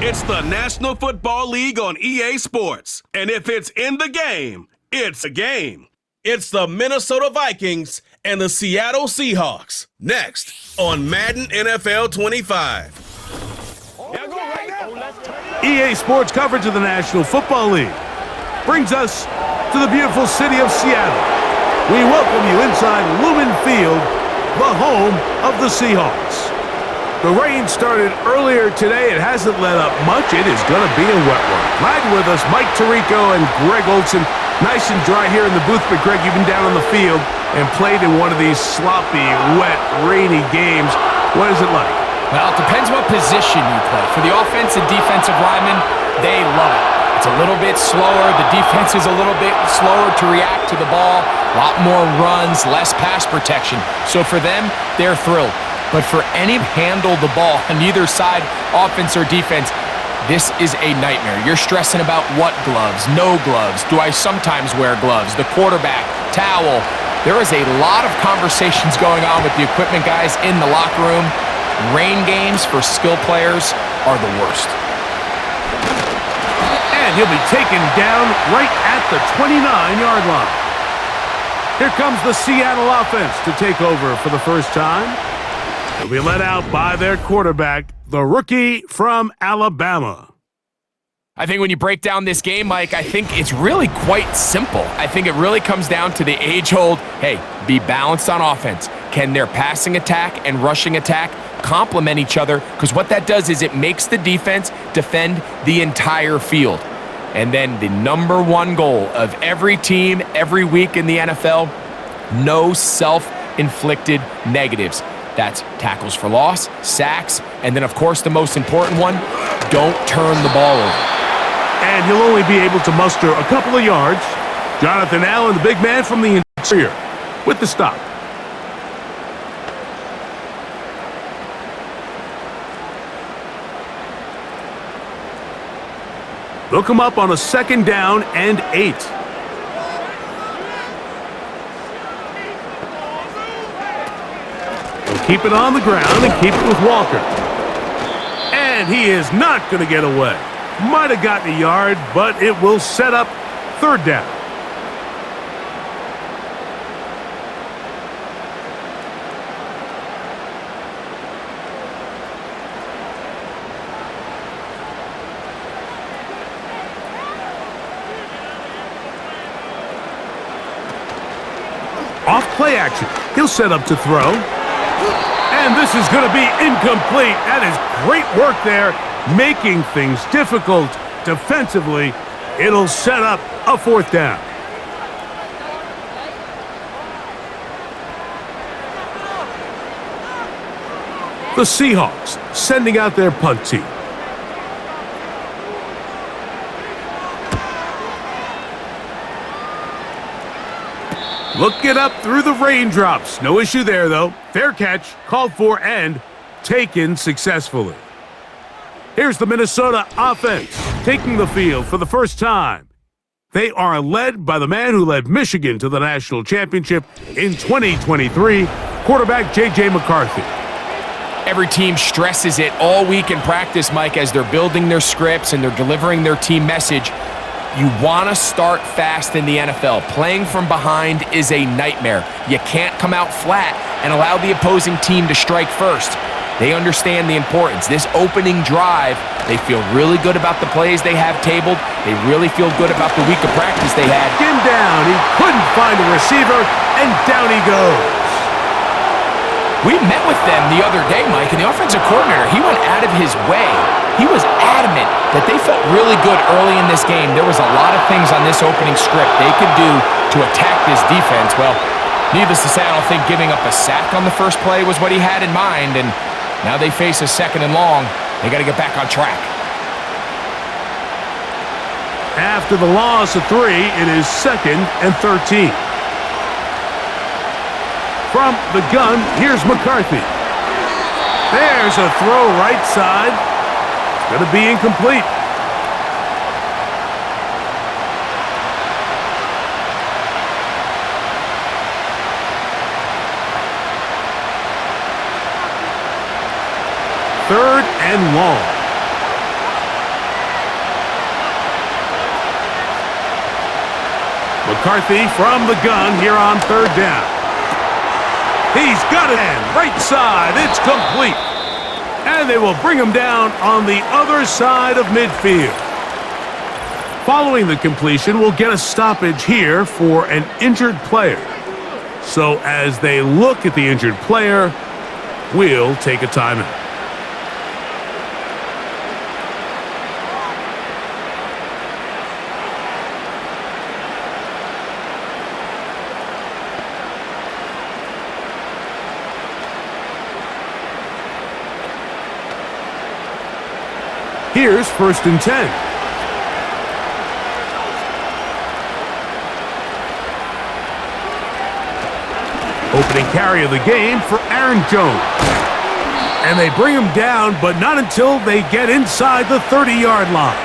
It's the National Football League on EA Sports. And if it's in the game, it's a game. It's the Minnesota Vikings and the Seattle Seahawks. Next on Madden NFL 25. EA Sports coverage of the National Football League brings us to the beautiful city of Seattle. We welcome you inside Lumen Field, the home of the Seahawks. The rain started earlier today. It hasn't let up much. It is going to be a wet one. Riding with us, Mike Tirico and Greg Olson. Nice and dry here in the booth, but Greg, you've been down on the field and played in one of these sloppy, wet, rainy games. What is it like? Well, it depends what position you play. For the offense and defensive linemen, they love it. It's a little bit slower. The defense is a little bit slower to react to the ball. A lot more runs, less pass protection. So for them, they're thrilled. But for any handle the ball on either side, offense or defense, this is a nightmare. You're stressing about what gloves, no gloves. Do I sometimes wear gloves? The quarterback, towel. There is a lot of conversations going on with the equipment guys in the locker room. Rain games for skill players are the worst. And he'll be taken down right at the 29-yard line. Here comes the Seattle offense to take over for the first time. They'll be let out by their quarterback, the rookie from Alabama. I think when you break down this game, Mike, I think it's really quite simple. I think it really comes down to the age-old, hey, be balanced on offense. Can their passing attack and rushing attack complement each other? Because what that does is it makes the defense defend the entire field. And then the number one goal of every team, every week in the NFL, no self-inflicted negatives. That's tackles for loss, sacks, and then, of course, the most important one, don't turn the ball over. And he'll only be able to muster a couple of yards. Jonathan Allen, the big man from the interior, with the stop. They'll come up on a 2nd down and 8. They'll keep it on the ground and keep it with Walker. And he is not going to get away. Might have gotten a yard, but it will set up 3rd down. Off play action. He'll set up to throw. And this is going to be incomplete. That is great work there, making things difficult defensively. It'll set up a 4th down. The Seahawks sending out their punt team. Look it up through the raindrops. No issue there, though. Fair catch, called for, and taken successfully. Here's the Minnesota offense taking the field for the first time. They are led by the man who led Michigan to the national championship in 2023, quarterback J.J. McCarthy. Every team stresses it all week in practice, Mike, as they're building their scripts and they're delivering their team message. You want to start fast in the NFL. Playing from behind is a nightmare. You can't come out flat and allow the opposing team to strike first. They understand the importance. This opening drive, they feel really good about the plays they have tabled. They really feel good about the week of practice they had. Him down. He couldn't find a receiver, and down he goes. We met with them the other day, Mike, and the offensive coordinator, he went out of his way. He was adamant that they felt really good early in this game. There was a lot of things on this opening script they could do to attack this defense. Well, needless to say, I don't think giving up a sack on the first play was what he had in mind, and now they face a 2nd and long. They got to get back on track. After the loss of 3, it is 2nd and 13. From the gun, here's McCarthy. There's a throw right side. It's going to be incomplete. Third and long. McCarthy from the gun here on third down. He's got it in. Right side. It's complete. And they will bring him down on the other side of midfield. Following the completion, we'll get a stoppage here for an injured player. So as they look at the injured player, we'll take a timeout. Here's 1st and 10. Opening carry of the game for Aaron Jones. And they bring him down, but not until they get inside the 30-yard line.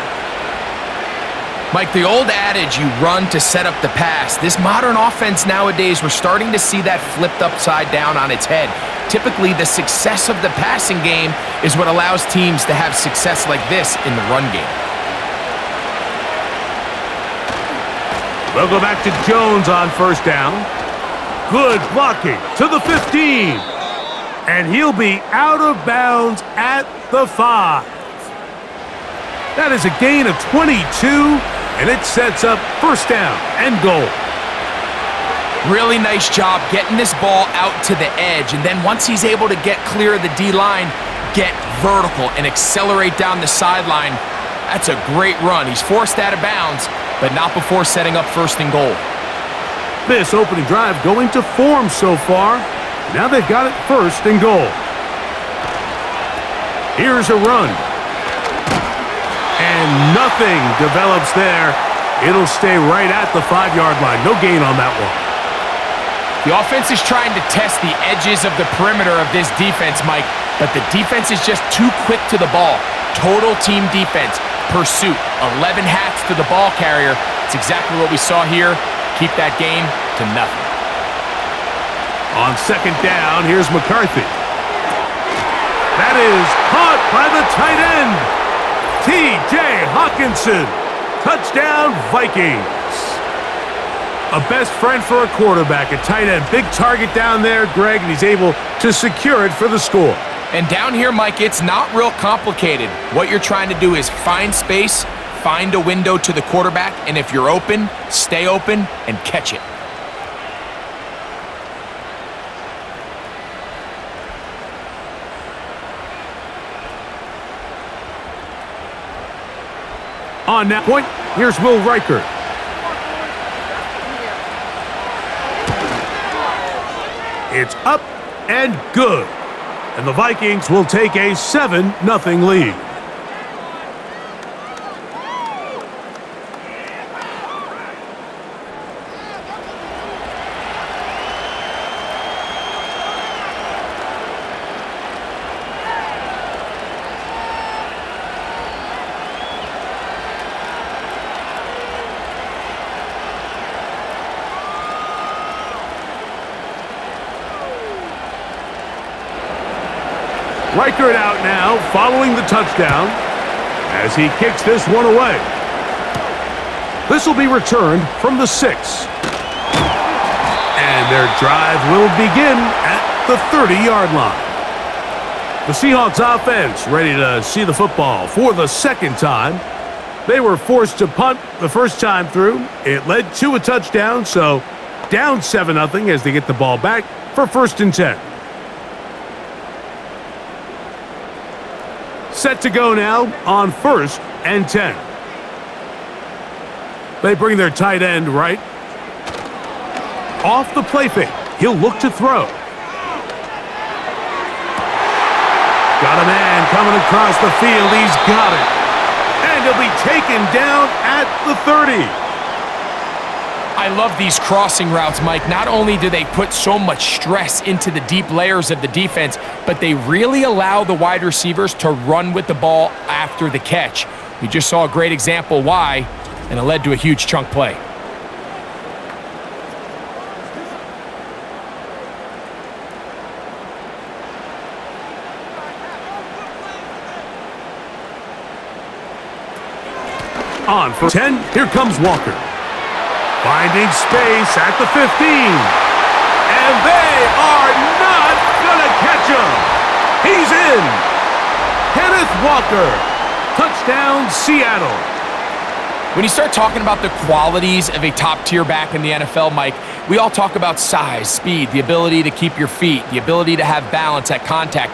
Mike, the old adage, you run to set up the pass. This modern offense nowadays, we're starting to see that flipped upside down on its head. Typically, the success of the passing game is what allows teams to have success like this in the run game. We'll go back to Jones on 1st down. Good blocking to the 15. And he'll be out of bounds at the 5. That is a gain of 22, and it sets up 1st down and goal. Really nice job getting this ball out to the edge, and then once he's able to get clear of the D-line, get vertical and accelerate down the sideline. That's a great run. He's forced out of bounds, but not before setting up 1st and goal. This opening drive going to form so far. Now they've got it 1st and goal. Here's a run. And nothing develops there. It'll stay right at the 5-yard line. No gain on that one. The offense is trying to test the edges of the perimeter of this defense, Mike, but the defense is just too quick to the ball. Total team defense, pursuit, 11 hats to the ball carrier. It's exactly what we saw here. Keep that game to nothing. On 2nd down, here's McCarthy. That is caught by the tight end, T.J. Hawkinson. Touchdown, Vikings. A best friend for a quarterback, a tight end. Big target down there, Greg, and he's able to secure it for the score. And down here, Mike, it's not real complicated. What you're trying to do is find space, find a window to the quarterback, and if you're open, stay open and catch it. On that point, here's Will Reichert. It's up and good. And the Vikings will take a 7-0 lead. Reichert out now, following the touchdown, as he kicks this one away. This will be returned from the 6. And their drive will begin at the 30-yard line. The Seahawks offense ready to see the football for the 2nd time. They were forced to punt the first time through. It led to a touchdown, so down 7-0 as they get the ball back for 1st and 10. Set to go now on 1st and 10. They bring their tight end right. Off the play fake. He'll look to throw. Got a man coming across the field. He's got it. And he'll be taken down at the 30. I love these crossing routes, Mike. Not only do they put so much stress into the deep layers of the defense, but they really allow the wide receivers to run with the ball after the catch. We just saw a great example why, and it led to a huge chunk play. On for 10, here comes Walker. Finding space at the 15. And they are not going to catch him. He's in. Kenneth Walker. Touchdown, Seattle. When you start talking about the qualities of a top-tier back in the NFL, Mike, we all talk about size, speed, the ability to keep your feet, the ability to have balance at contact.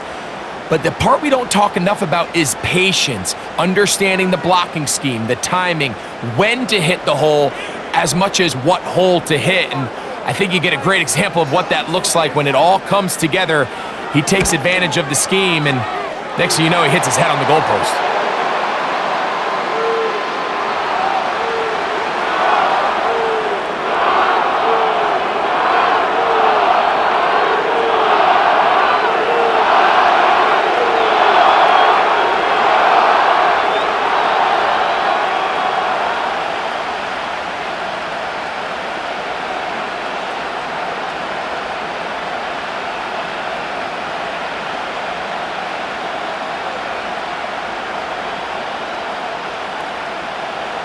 But the part we don't talk enough about is patience, understanding the blocking scheme, the timing, when to hit the hole, as much as what hole to hit. And I think you get a great example of what that looks like when it all comes together. He takes advantage of the scheme, and next thing you know, he hits his head on the goalpost.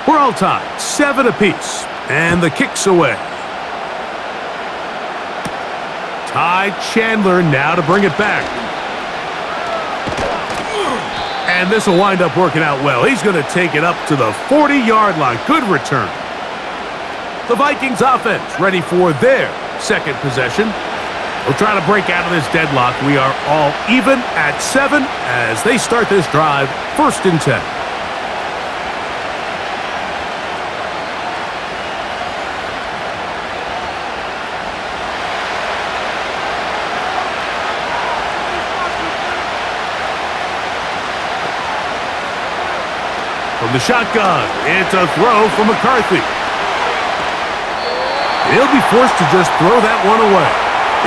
We're all tied, 7 apiece, and the kick's away. Ty Chandler now to bring it back. And this will wind up working out well. He's going to take it up to the 40-yard line. Good return. The Vikings offense ready for their second possession. We'll try to break out of this deadlock. We are all even at 7 as they start this drive, 1st and 10. From the shotgun, it's a throw from McCarthy. He'll be forced to just throw that one away.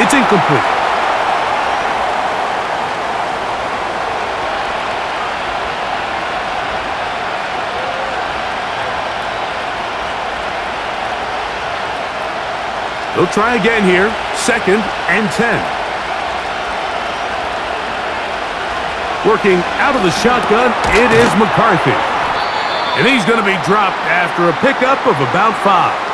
It's incomplete. They'll try again here, 2nd and 10. Working out of the shotgun, it is McCarthy. And he's going to be dropped after a pickup of about 5.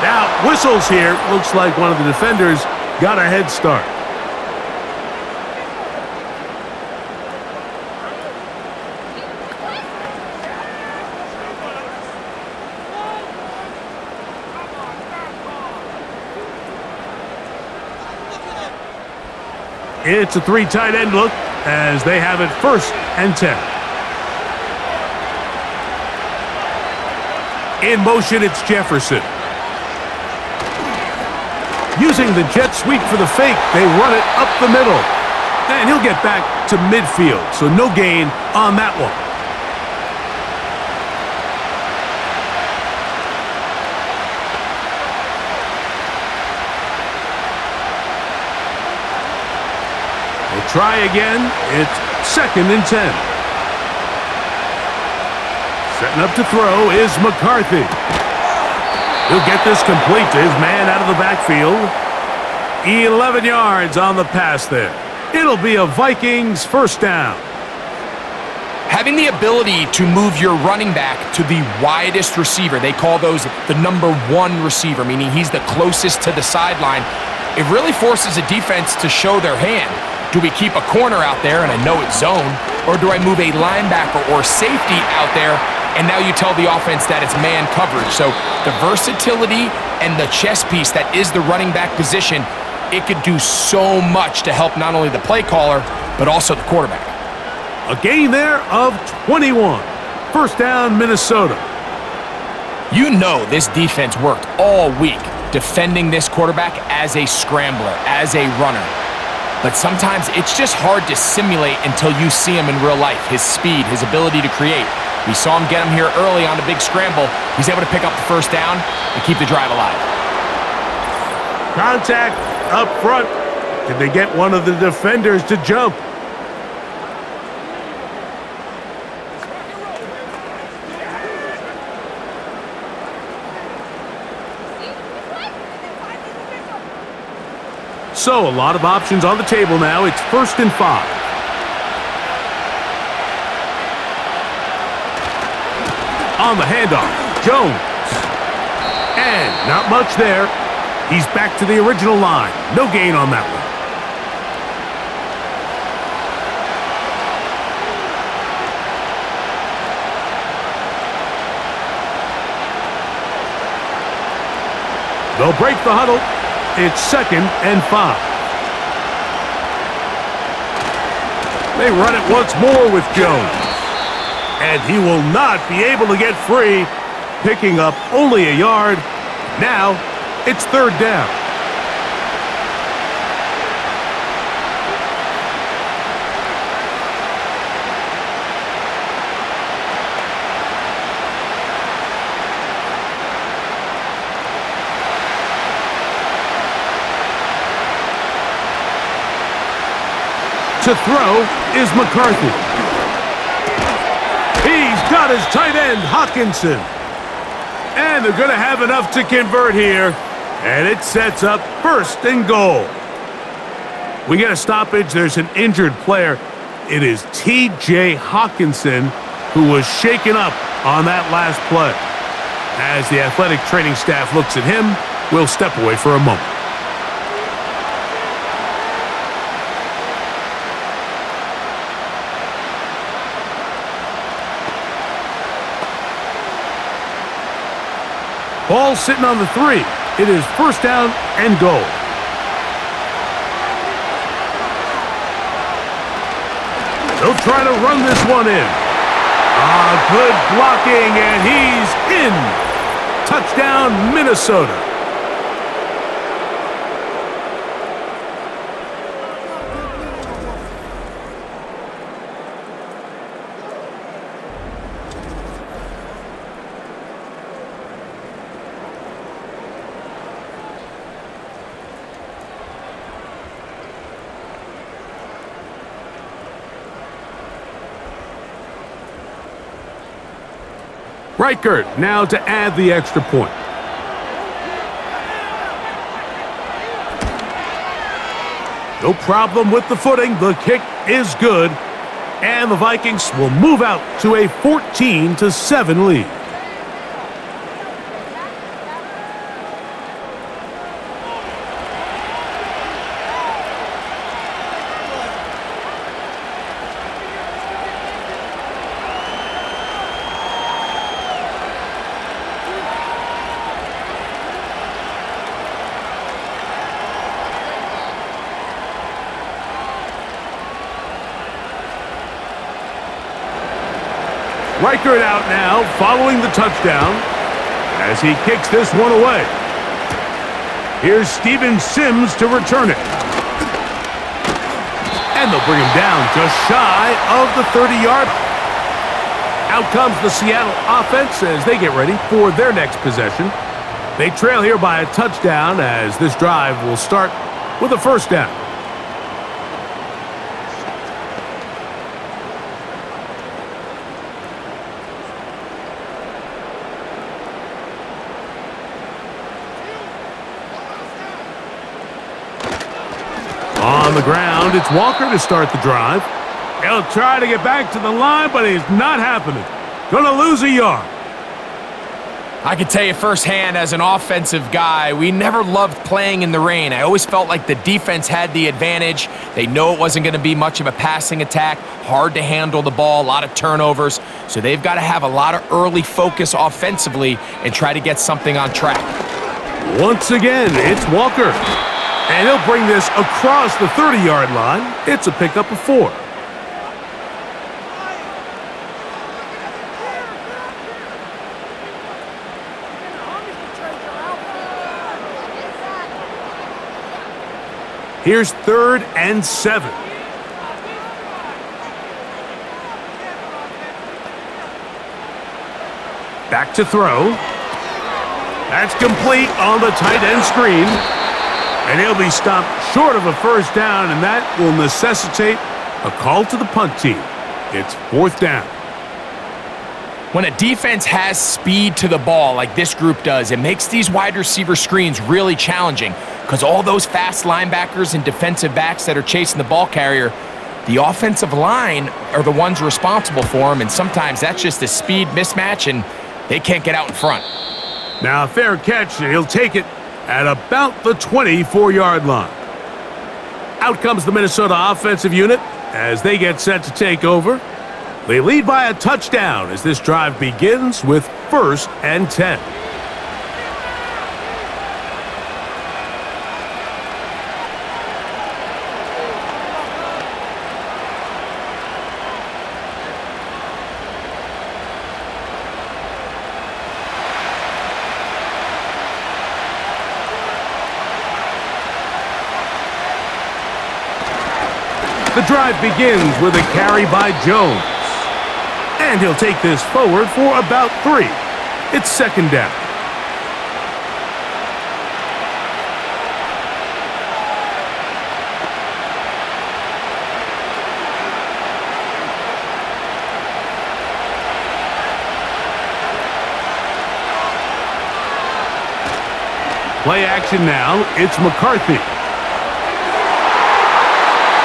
Now, whistles here. Looks like one of the defenders got a head start. It's a 3 tight end look as they have it 1st and 10. In motion, it's Jefferson. Using the jet sweep for the fake, they run it up the middle. And he'll get back to midfield, so no gain on that one. Try again. It's 2nd and 10. Setting up to throw is McCarthy. He'll get this complete to his man out of the backfield. 11 yards on the pass there. It'll be a Vikings 1st down. Having the ability to move your running back to the widest receiver, they call those the number 1 receiver, meaning he's the closest to the sideline, it really forces a defense to show their hand. Do we keep a corner out there, and I know it's zone, or do I move a linebacker or safety out there, and now you tell the offense that it's man coverage? So the versatility and the chess piece that is the running back position, it could do so much to help not only the play caller, but also the quarterback. A gain there of 21. 1st down, Minnesota. You know this defense worked all week defending this quarterback as a scrambler, as a runner. But sometimes it's just hard to simulate until you see him in real life, his speed, his ability to create. We saw him get him here early on a big scramble. He's able to pick up the 1st down and keep the drive alive. Contact up front. Did they get one of the defenders to jump? So, a lot of options on the table now. It's 1st and 5. On the handoff, Jones. And not much there. He's back to the original line. No gain on that one. They'll break the huddle. It's 2nd and 5. They run it once more with Jones. And he will not be able to get free, picking up only a yard. Now, it's 3rd down. To throw is McCarthy. He's got his tight end, Hawkinson. And they're going to have enough to convert here. And it sets up 1st and goal. We get a stoppage. There's an injured player. It is T.J. Hawkinson who was shaken up on that last play. As the athletic training staff looks at him, we'll step away for a moment. Ball sitting on the 3. It is 1st down and goal. They'll try to run this one in. Good blocking, and he's in. Touchdown, Minnesota. Reichert now to add the extra point. No problem with the footing. The kick is good. And the Vikings will move out to a 14-7 lead. Reichert out now, following the touchdown, as he kicks this one away. Here's Steven Sims to return it. And they'll bring him down just shy of the 30-yard. Out comes the Seattle offense as they get ready for their next possession. They trail here by a touchdown as this drive will start with a 1st down. On the ground, it's Walker to start the drive. He'll try to get back to the line, but it's not happening. Gonna lose a yard. I can tell you firsthand as an offensive guy, we never loved playing in the rain. I always felt like the defense had the advantage. They know it wasn't going to be much of a passing attack, hard to handle the ball, a lot of turnovers. So they've got to have a lot of early focus offensively and try to get something on track. Once again, it's Walker. And he'll bring this across the 30-yard line. It's a pickup of 4. Here's 3rd and 7. Back to throw. That's complete on the tight end screen. And he'll be stopped short of a 1st down, and that will necessitate a call to the punt team. It's 4th down. When a defense has speed to the ball like this group does, it makes these wide receiver screens really challenging because all those fast linebackers and defensive backs that are chasing the ball carrier, the offensive line are the ones responsible for them, and sometimes that's just a speed mismatch, and they can't get out in front. Now a fair catch, and he'll take it at about the 24-yard line. Out comes the Minnesota offensive unit as they get set to take over. They lead by a touchdown as this drive begins with 1st and 10. The drive begins with a carry by Jones. And he'll take this forward for about 3. It's 2nd down. Play action now. It's McCarthy.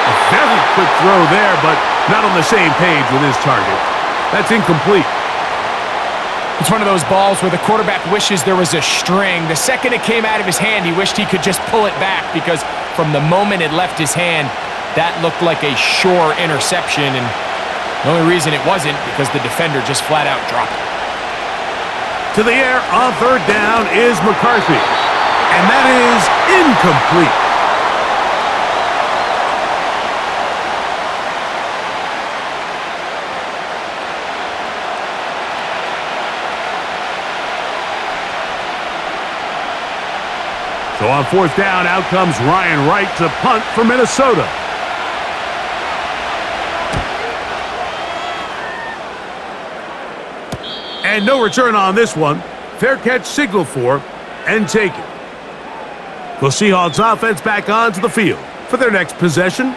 A very quick throw there, but not on the same page with his target. That's incomplete. It's one of those balls where the quarterback wishes there was a string. The second it came out of his hand, he wished he could just pull it back because from the moment it left his hand, that looked like a sure interception, and the only reason it wasn't because the defender just flat out dropped it. To the air on 3rd down is McCarthy, and that is incomplete. So on 4th down, out comes Ryan Wright to punt for Minnesota. And no return on this one. Fair catch signaled for and taken. The Seahawks offense back onto the field for their next possession.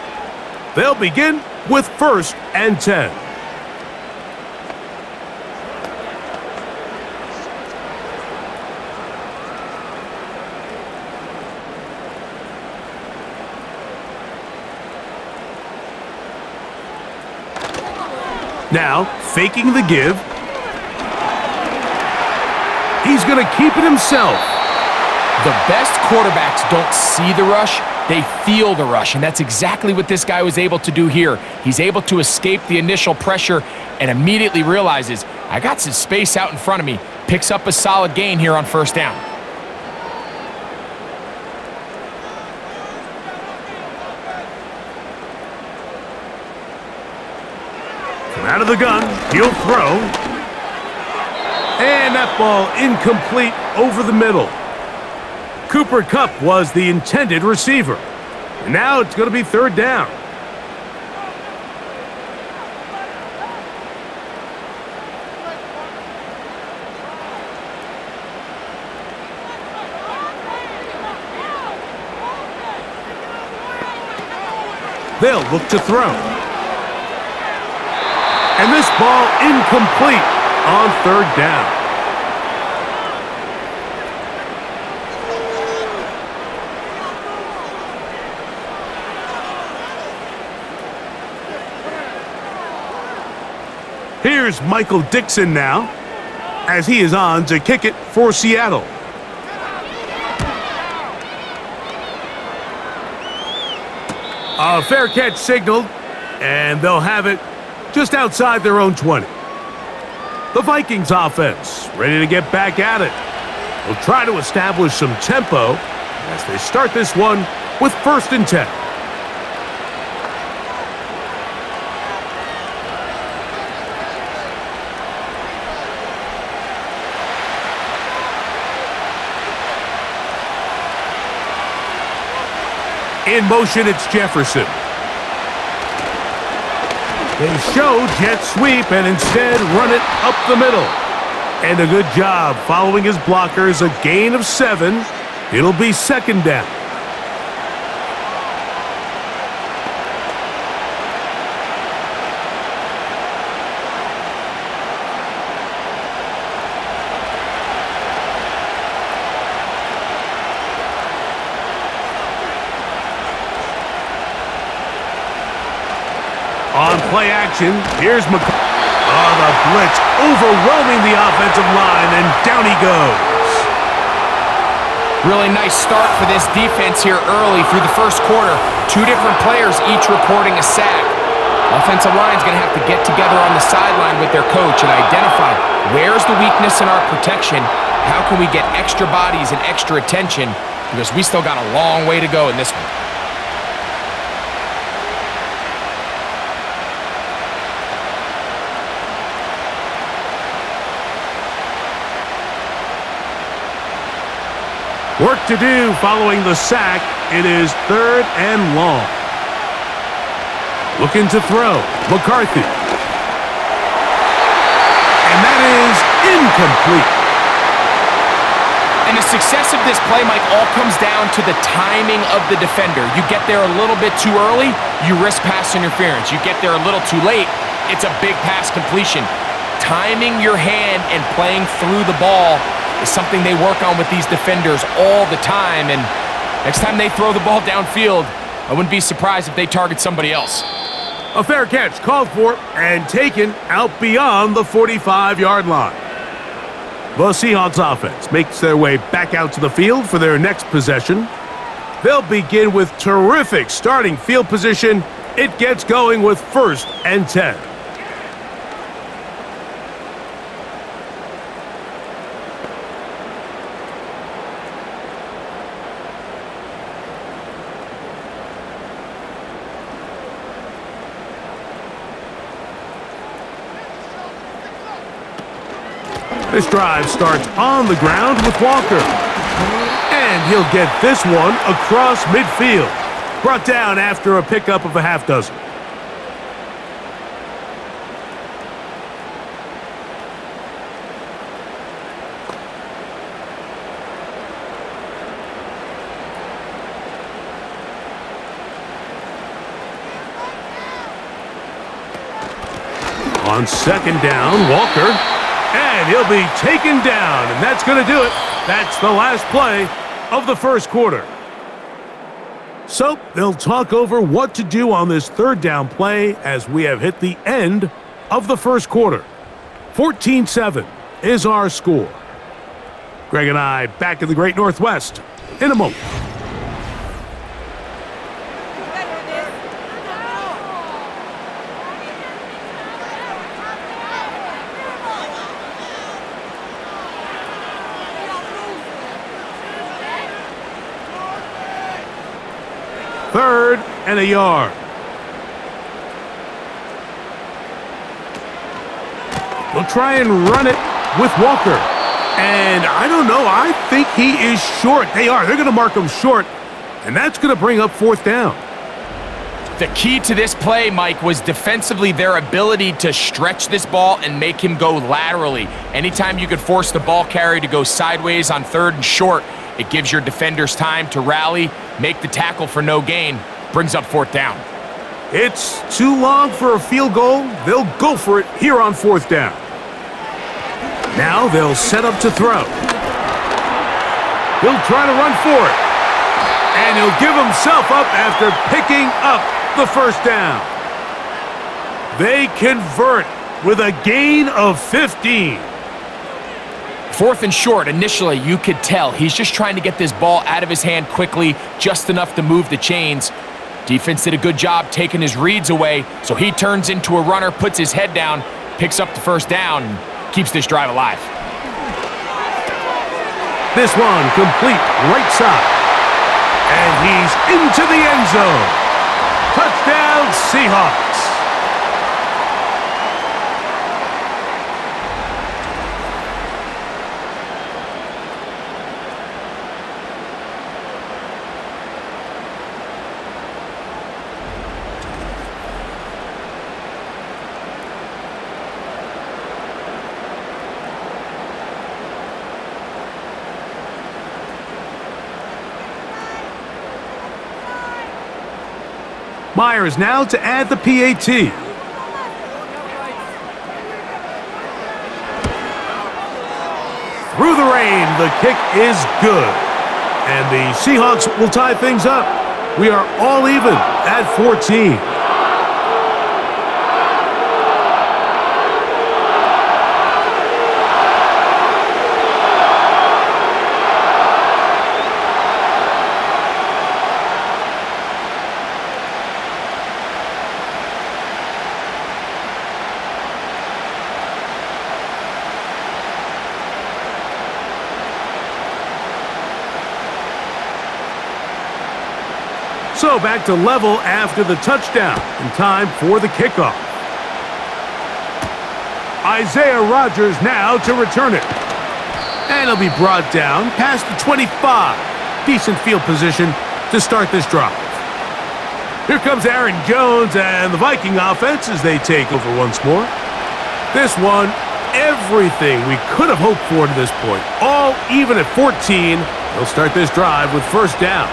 They'll begin with 1st and 10. Now, faking the give. He's going to keep it himself. The best quarterbacks don't see the rush, they feel the rush, and that's exactly what this guy was able to do here. He's able to escape the initial pressure and immediately realizes, I got some space out in front of me. Picks up a solid gain here on 1st down. Out of the gun, he'll throw. And that ball incomplete over the middle. Cooper Kupp was the intended receiver. And now it's going to be 3rd down. They'll look to throw. And this ball incomplete on 3rd down. Here's Michael Dixon now, as he is on to kick it for Seattle. A fair catch signaled, and they'll have it just outside their own 20. The Vikings offense ready to get back at it. They'll try to establish some tempo as they start this one with 1st and 10. In motion, it's Jefferson. They show jet sweep and instead run it up the middle. And a good job following his blockers, a gain of 7. It'll be 2nd down. play action. Here's Oh, the blitz overwhelming the offensive line, and down he goes. Really nice start for this defense here early through the first quarter. Two different players each reporting a sack. Offensive line's going to have to get together on the sideline with their coach and identify where's the weakness in our protection, how can we get extra bodies and extra attention, because we still got a long way to go in this one. Work to do following the sack. It is 3rd and long. Looking to throw. McCarthy. And that is incomplete. And the success of this play, Mike, all comes down to the timing of the defender. You get there a little bit too early, you risk pass interference. You get there a little too late, it's a big pass completion. Timing your hand and playing through the ball is something they work on with these defenders all the time, and next time they throw the ball downfield, I wouldn't be surprised if they target somebody else. A fair catch called for and taken out beyond the 45-yard line. The Seahawks offense makes their way back out to the field for their next possession. They'll begin with terrific starting field position. It gets going with 1st and 10. This drive starts on the ground with Walker. And he'll get this one across midfield. Brought down after a pickup of a half dozen. On 2nd down, Walker. And he'll be taken down, and that's going to do it. That's the last play of the first quarter. So they'll talk over what to do on this 3rd down play as we have hit the end of the first quarter. 14-7 is our score. Greg and I back in the Great Northwest in a moment. Third and a yard. They'll try and run it with Walker. And I don't know, I think he is short. They're going to mark him short. And that's going to bring up 4th down. The key to this play, Mike, was defensively their ability to stretch this ball and make him go laterally. Anytime you could force the ball carrier to go sideways on 3rd and short, it gives your defenders time to rally, make the tackle for no gain, brings up 4th down. It's too long for a field goal. They'll go for it here on 4th down. Now they'll set up to throw. He'll try to run for it. And he'll give himself up after picking up the 1st down. They convert with a gain of 15. 4th and short, initially, you could tell he's just trying to get this ball out of his hand quickly, just enough to move the chains. Defense did a good job taking his reads away, so he turns into a runner, puts his head down, picks up the 1st down, and keeps this drive alive. This one complete right side. And he's into the end zone. Touchdown, Seahawks. Myers now to add the PAT. Through the rain, the kick is good. And the Seahawks will tie things up. We are all even at 14. So back to level after the touchdown, and time for the kickoff. Isaiah Rodgers now to return it. And he'll be brought down past the 25. Decent field position to start this drive. Here comes Aaron Jones and the Viking offense as they take over once more. This one, everything we could have hoped for to this point. All even at 14. They'll start this drive with first down.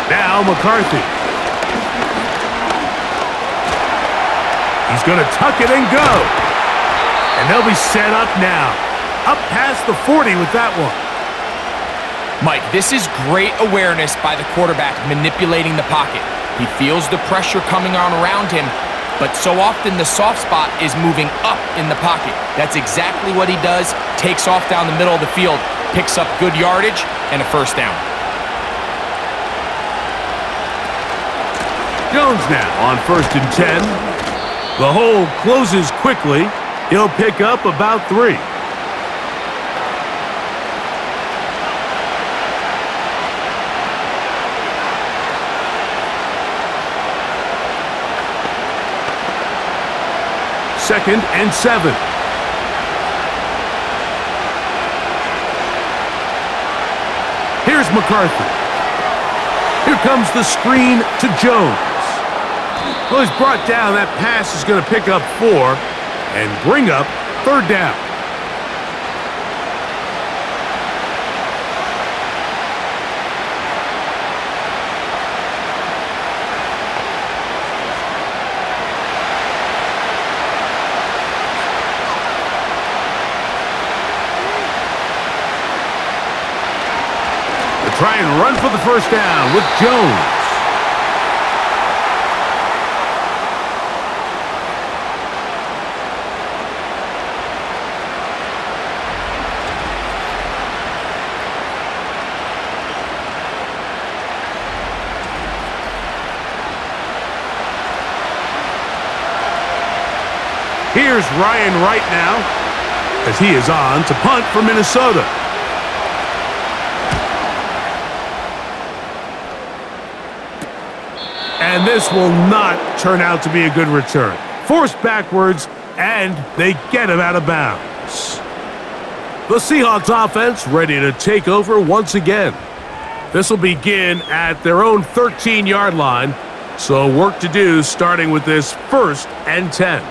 Now McCarthy. He's going to tuck it and go. And they'll be set up now. Up past the 40 with that one. Mike, this is great awareness by the quarterback manipulating the pocket. He feels the pressure coming on around him, but so often the soft spot is moving up in the pocket. That's exactly what he does. Takes off down the middle of the field, picks up good yardage, and a first down. Jones now on 1st and 10. The hole closes quickly. He'll pick up about 3. Second and 7. Here's McCarthy. Here comes the screen to Jones. Well, he's brought down. That pass is going to pick up 4 and bring up third down. They try and run for the first down with Jones. Here's Ryan Wright now, as he is on to punt for Minnesota. And this will not turn out to be a good return. Forced backwards, and they get him out of bounds. The Seahawks offense ready to take over once again. This will begin at their own 13-yard line, so work to do starting with this 1st and 10.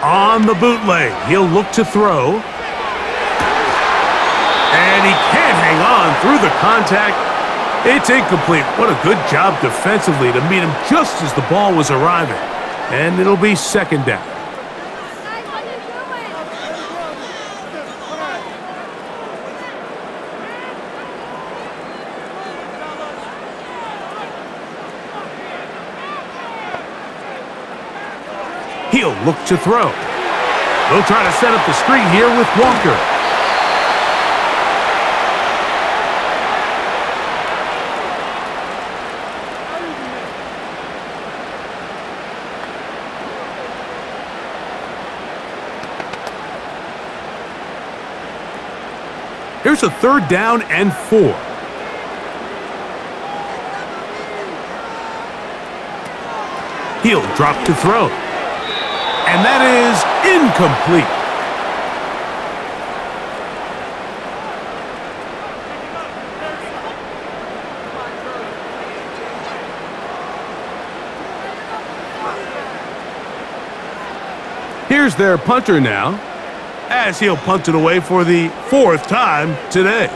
On the bootleg, he'll look to throw. And he can't hang on through the contact. It's incomplete. What a good job defensively to meet him just as the ball was arriving. And it'll be second down. He'll look to throw. They'll try to set up the screen here with Walker. Here's a 3rd down and 4. He'll drop to throw. And that is incomplete. Here's their punter now, as he'll punt it away for the 4th time today.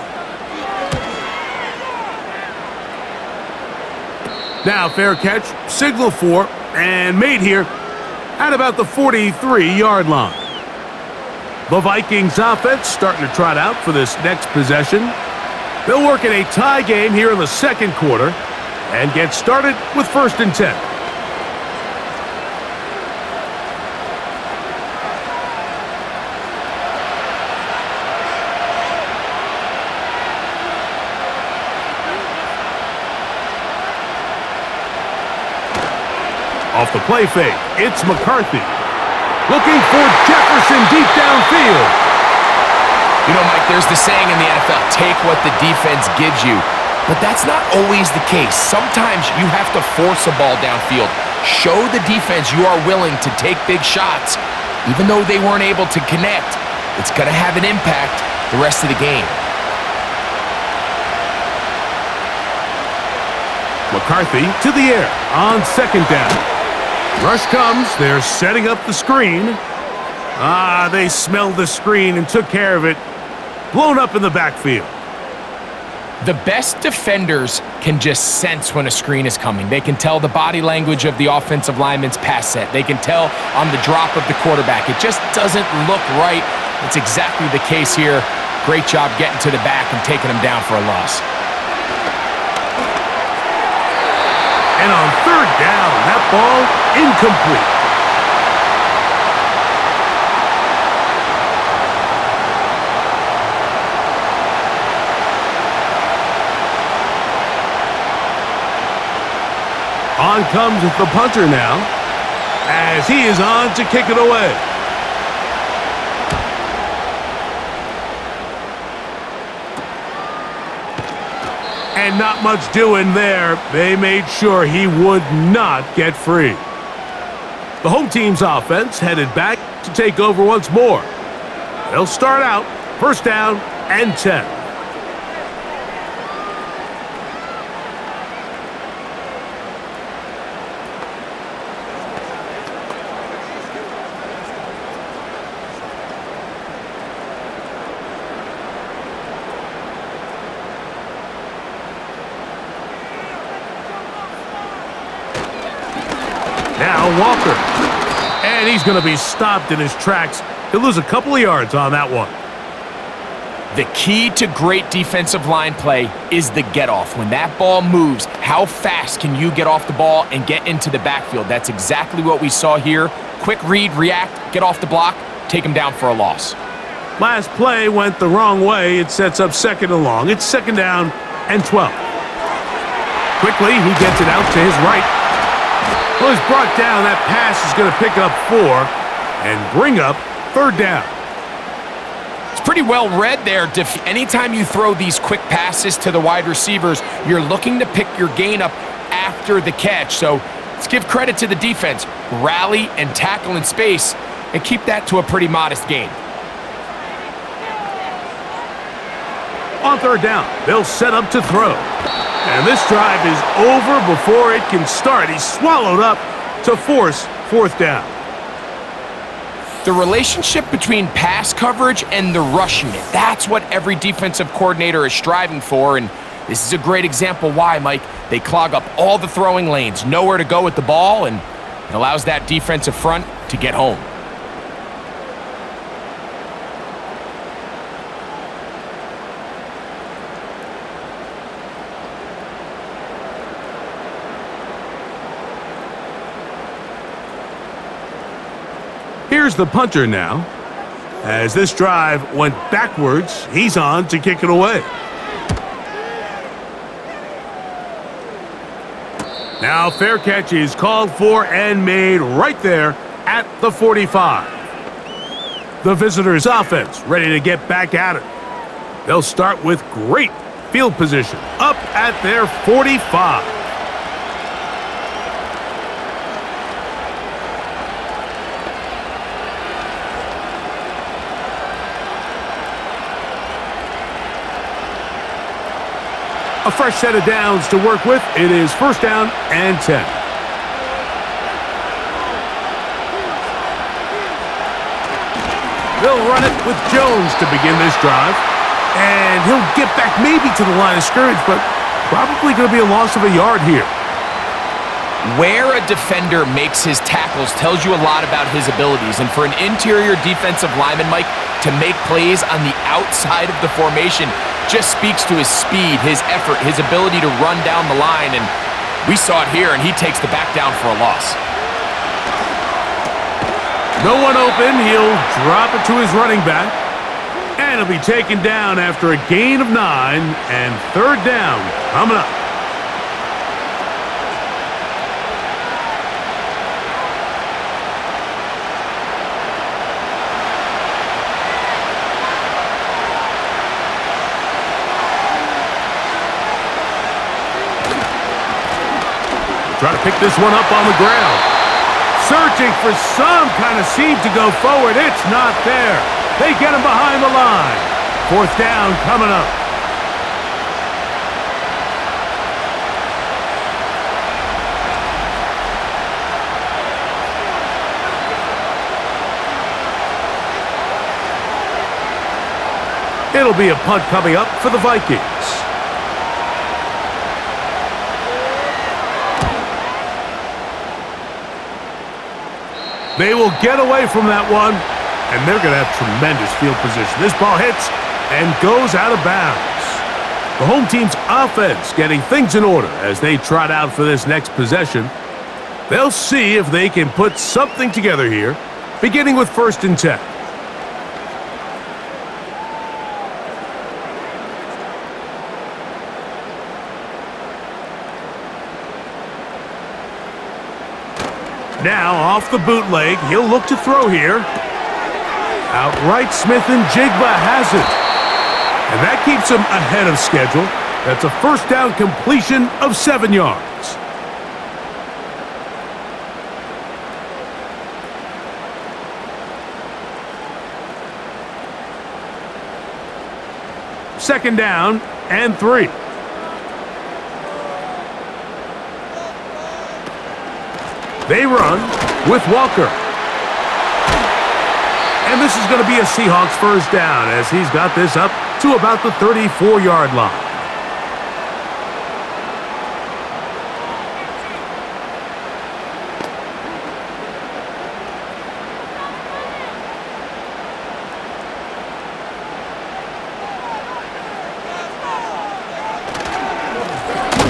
Now fair catch, signal for, and made here at about the 43-yard line. The Vikings offense starting to trot out for this next possession. They'll work in a tie game here in the 2nd quarter. and get started with 1st and 10. Off the play fake, it's McCarthy. Looking for Jefferson deep downfield. You know, Mike, there's the saying in the NFL, take what the defense gives you. But that's not always the case. Sometimes you have to force a ball downfield. Show the defense you are willing to take big shots. Even though they weren't able to connect, it's going to have an impact the rest of the game. McCarthy to the air on 2nd down. Rush comes. They're setting up the screen. They smelled the screen and took care of it. Blown up in the backfield. The best defenders can just sense when a screen is coming. They can tell the body language of the offensive lineman's pass set. They can tell on the drop of the quarterback. It just doesn't look right. It's exactly the case here. Great job getting to the back and taking him down for a loss. And on 3rd down, that ball incomplete. On comes the punter now, as he is on to kick it away. And not much doing there. They made sure he would not get free. The home team's offense headed back to take over once more. They'll start out 1st down and 10. Now Walker. And he's going to be stopped in his tracks. He'll lose a couple of yards on that one. The key to great defensive line play is the get-off. When that ball moves, how fast can you get off the ball and get into the backfield? That's exactly what we saw here. Quick read, react, get off the block, take him down for a loss. Last play went the wrong way. It sets up 2nd and long. It's 2nd down and 12. Quickly, he gets it out to his right. Well, he's brought down. That pass is going to pick up 4 and bring up 3rd down. It's pretty well read there. Anytime you throw these quick passes to the wide receivers, you're looking to pick your gain up after the catch. So let's give credit to the defense. Rally and tackle in space and keep that to a pretty modest gain. On 3rd down, they'll set up to throw. And this drive is over before it can start. He's swallowed up to force 4th down. The relationship between pass coverage and the rush unit, that's what every defensive coordinator is striving for, and this is a great example why, Mike. They clog up all the throwing lanes, nowhere to go with the ball, and it allows that defensive front to get home. Here's the punter now. As this drive went backwards, he's on to kick it away. Now fair catch is called for and made right there at the 45. The visitors' offense ready to get back at it. They'll start with great field position up at their 45. A fresh set of downs to work with. It is 1st down and 10. They'll run it with Jones to begin this drive. And he'll get back maybe to the line of scrimmage, but probably going to be a loss of a yard here. Where a defender makes his tackles tells you a lot about his abilities. And for an interior defensive lineman, Mike, to make plays on the outside of the formation just speaks to his speed, his effort, his ability to run down the line. And We saw it here, and he takes the back down for a loss. No one open. He'll drop it to his running back. And he'll be taken down after a gain of 9 and third down coming up. Try to pick this one up on the ground. Searching for some kind of seam to go forward. It's not there. They get him behind the line. Fourth down coming up. It'll be a punt coming up for the Vikings. They will get away from that one, and they're going to have tremendous field position. This ball hits and goes out of bounds. The home team's offense getting things in order as they trot out for this next possession. They'll see if they can put something together here, beginning with 1st and 10. Now, off the bootleg, he'll look to throw here. Outright Smith and Jigba has it. And that keeps him ahead of schedule. That's a first down completion of 7 yards. Second down and 3. They run with Walker. And this is going to be a Seahawks first down as he's got this up to about the 34-yard line.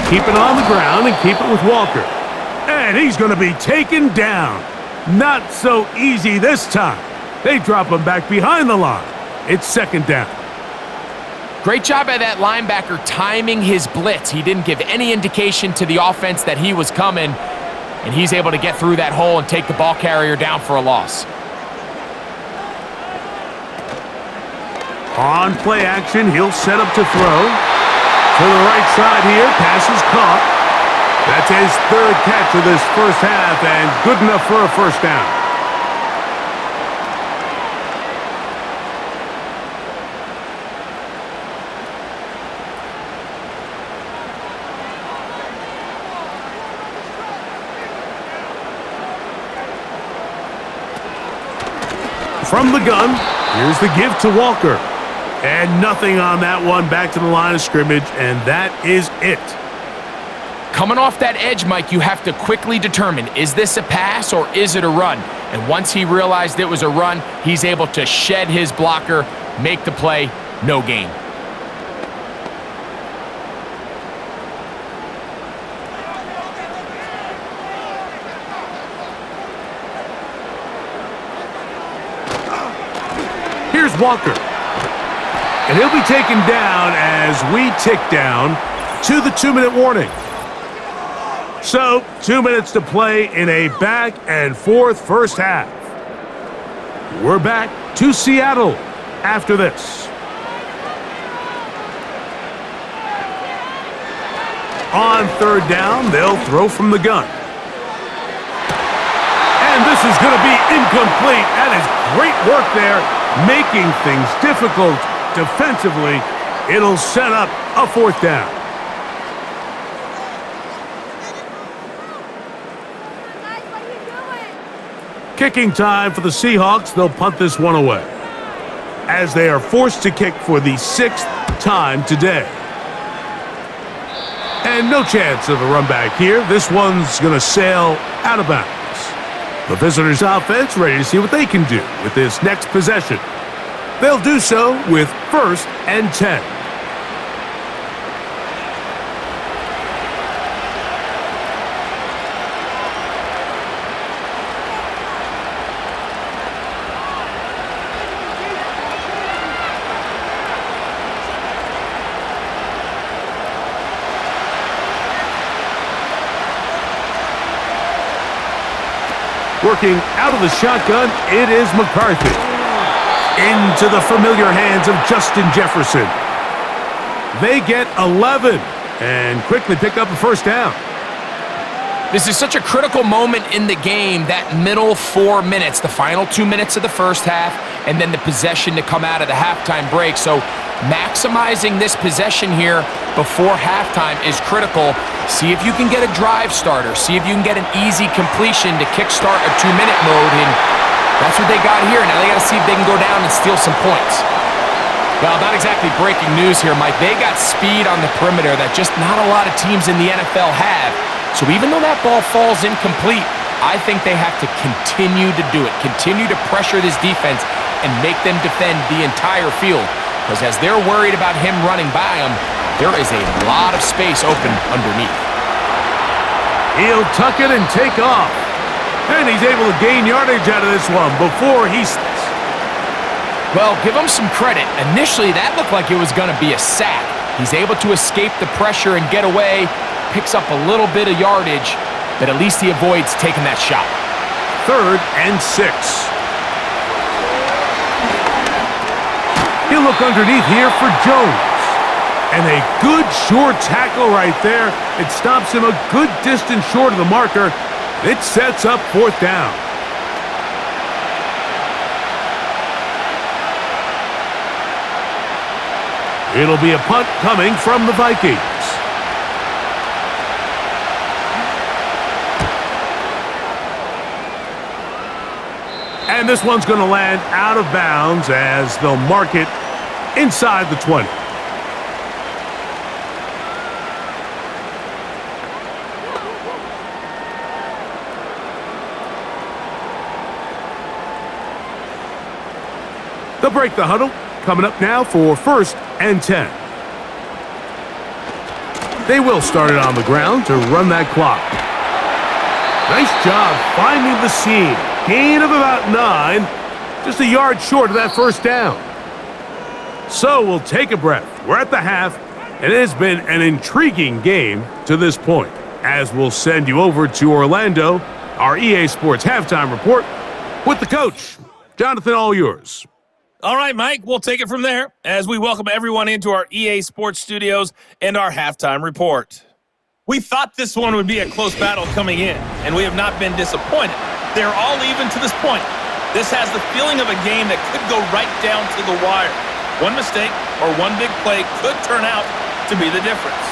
Keep it on the ground and keep it with Walker. And he's going to be taken down. Not so easy this time. They drop him back behind the line. It's second down. Great job by that linebacker timing his blitz. He didn't give any indication to the offense that he was coming, and he's able to get through that hole and take the ball carrier down for a loss. On play action, he'll set up to throw. To the right side here, pass is caught. That's his 3rd catch of this first half, and good enough for a first down. From the gun, here's the give to Walker. And nothing on that one, back to the line of scrimmage, and that is it. Coming off that edge, Mike, you have to quickly determine, is this a pass or is it a run? And once he realized it was a run, he's able to shed his blocker, make the play, no gain. Here's Walker. And he'll be taken down as we tick down to the 2-minute warning. So, 2 minutes to play in a back-and-forth first half. We're back to Seattle after this. On 3rd down, they'll throw from the gun. And this is going to be incomplete. That is great work there, making things difficult defensively. It'll set up a 4th down. Kicking time for the Seahawks. They'll punt this one away as they are forced to kick for the 6th time today. And no chance of a run back here. This one's going to sail out of bounds. The visitors' offense ready to see what they can do with this next possession. They'll do so with 1st and 10. Working out of the shotgun, it is McCarthy. Into the familiar hands of Justin Jefferson. They get 11 and quickly pick up a first down. This is such a critical moment in the game, that middle 4 minutes, the final 2 minutes of the first half, and then the possession to come out of the halftime break. So maximizing this possession here before halftime is critical. See if you can get a drive starter. See if you can get an easy completion to kickstart a 2-minute mode, and that's what they got here. Now they got to see if they can go down and steal some points. Well, not exactly breaking news here, Mike. They got speed on the perimeter that just not a lot of teams in the NFL have. So even though that ball falls incomplete, I think they have to continue to do it, continue to pressure this defense and make them defend the entire field. Because as they're worried about him running by them, there is a lot of space open underneath. He'll tuck it and take off. And he's able to gain yardage out of this one before he... Well, give him some credit. Initially, that looked like it was going to be a sack. He's able to escape the pressure and get away. Picks up a little bit of yardage, but at least he avoids taking that shot. 3rd and 6. He'll look underneath here for Jones. And a good short tackle right there. It stops him a good distance short of the marker. It sets up 4th down. It'll be a punt coming from the Vikings. And this one's going to land out of bounds as they'll mark it inside the 20. They'll break the huddle. Coming up now for 1st and 10. They will start it on the ground to run that clock. Nice job finding the seam. Gain of about 9. Just a yard short of that first down. So we'll take a breath. We're at the half, and it has been an intriguing game to this point. As we'll send you over to Orlando, our EA Sports halftime report with the coach. Jonathan, all yours. All right, Mike, we'll take it from there as we welcome everyone into our EA Sports studios and our halftime report. We thought this one would be a close battle coming in, and we have not been disappointed. They're all even to this point. This has the feeling of a game that could go right down to the wire. One mistake or one big play could turn out to be the difference.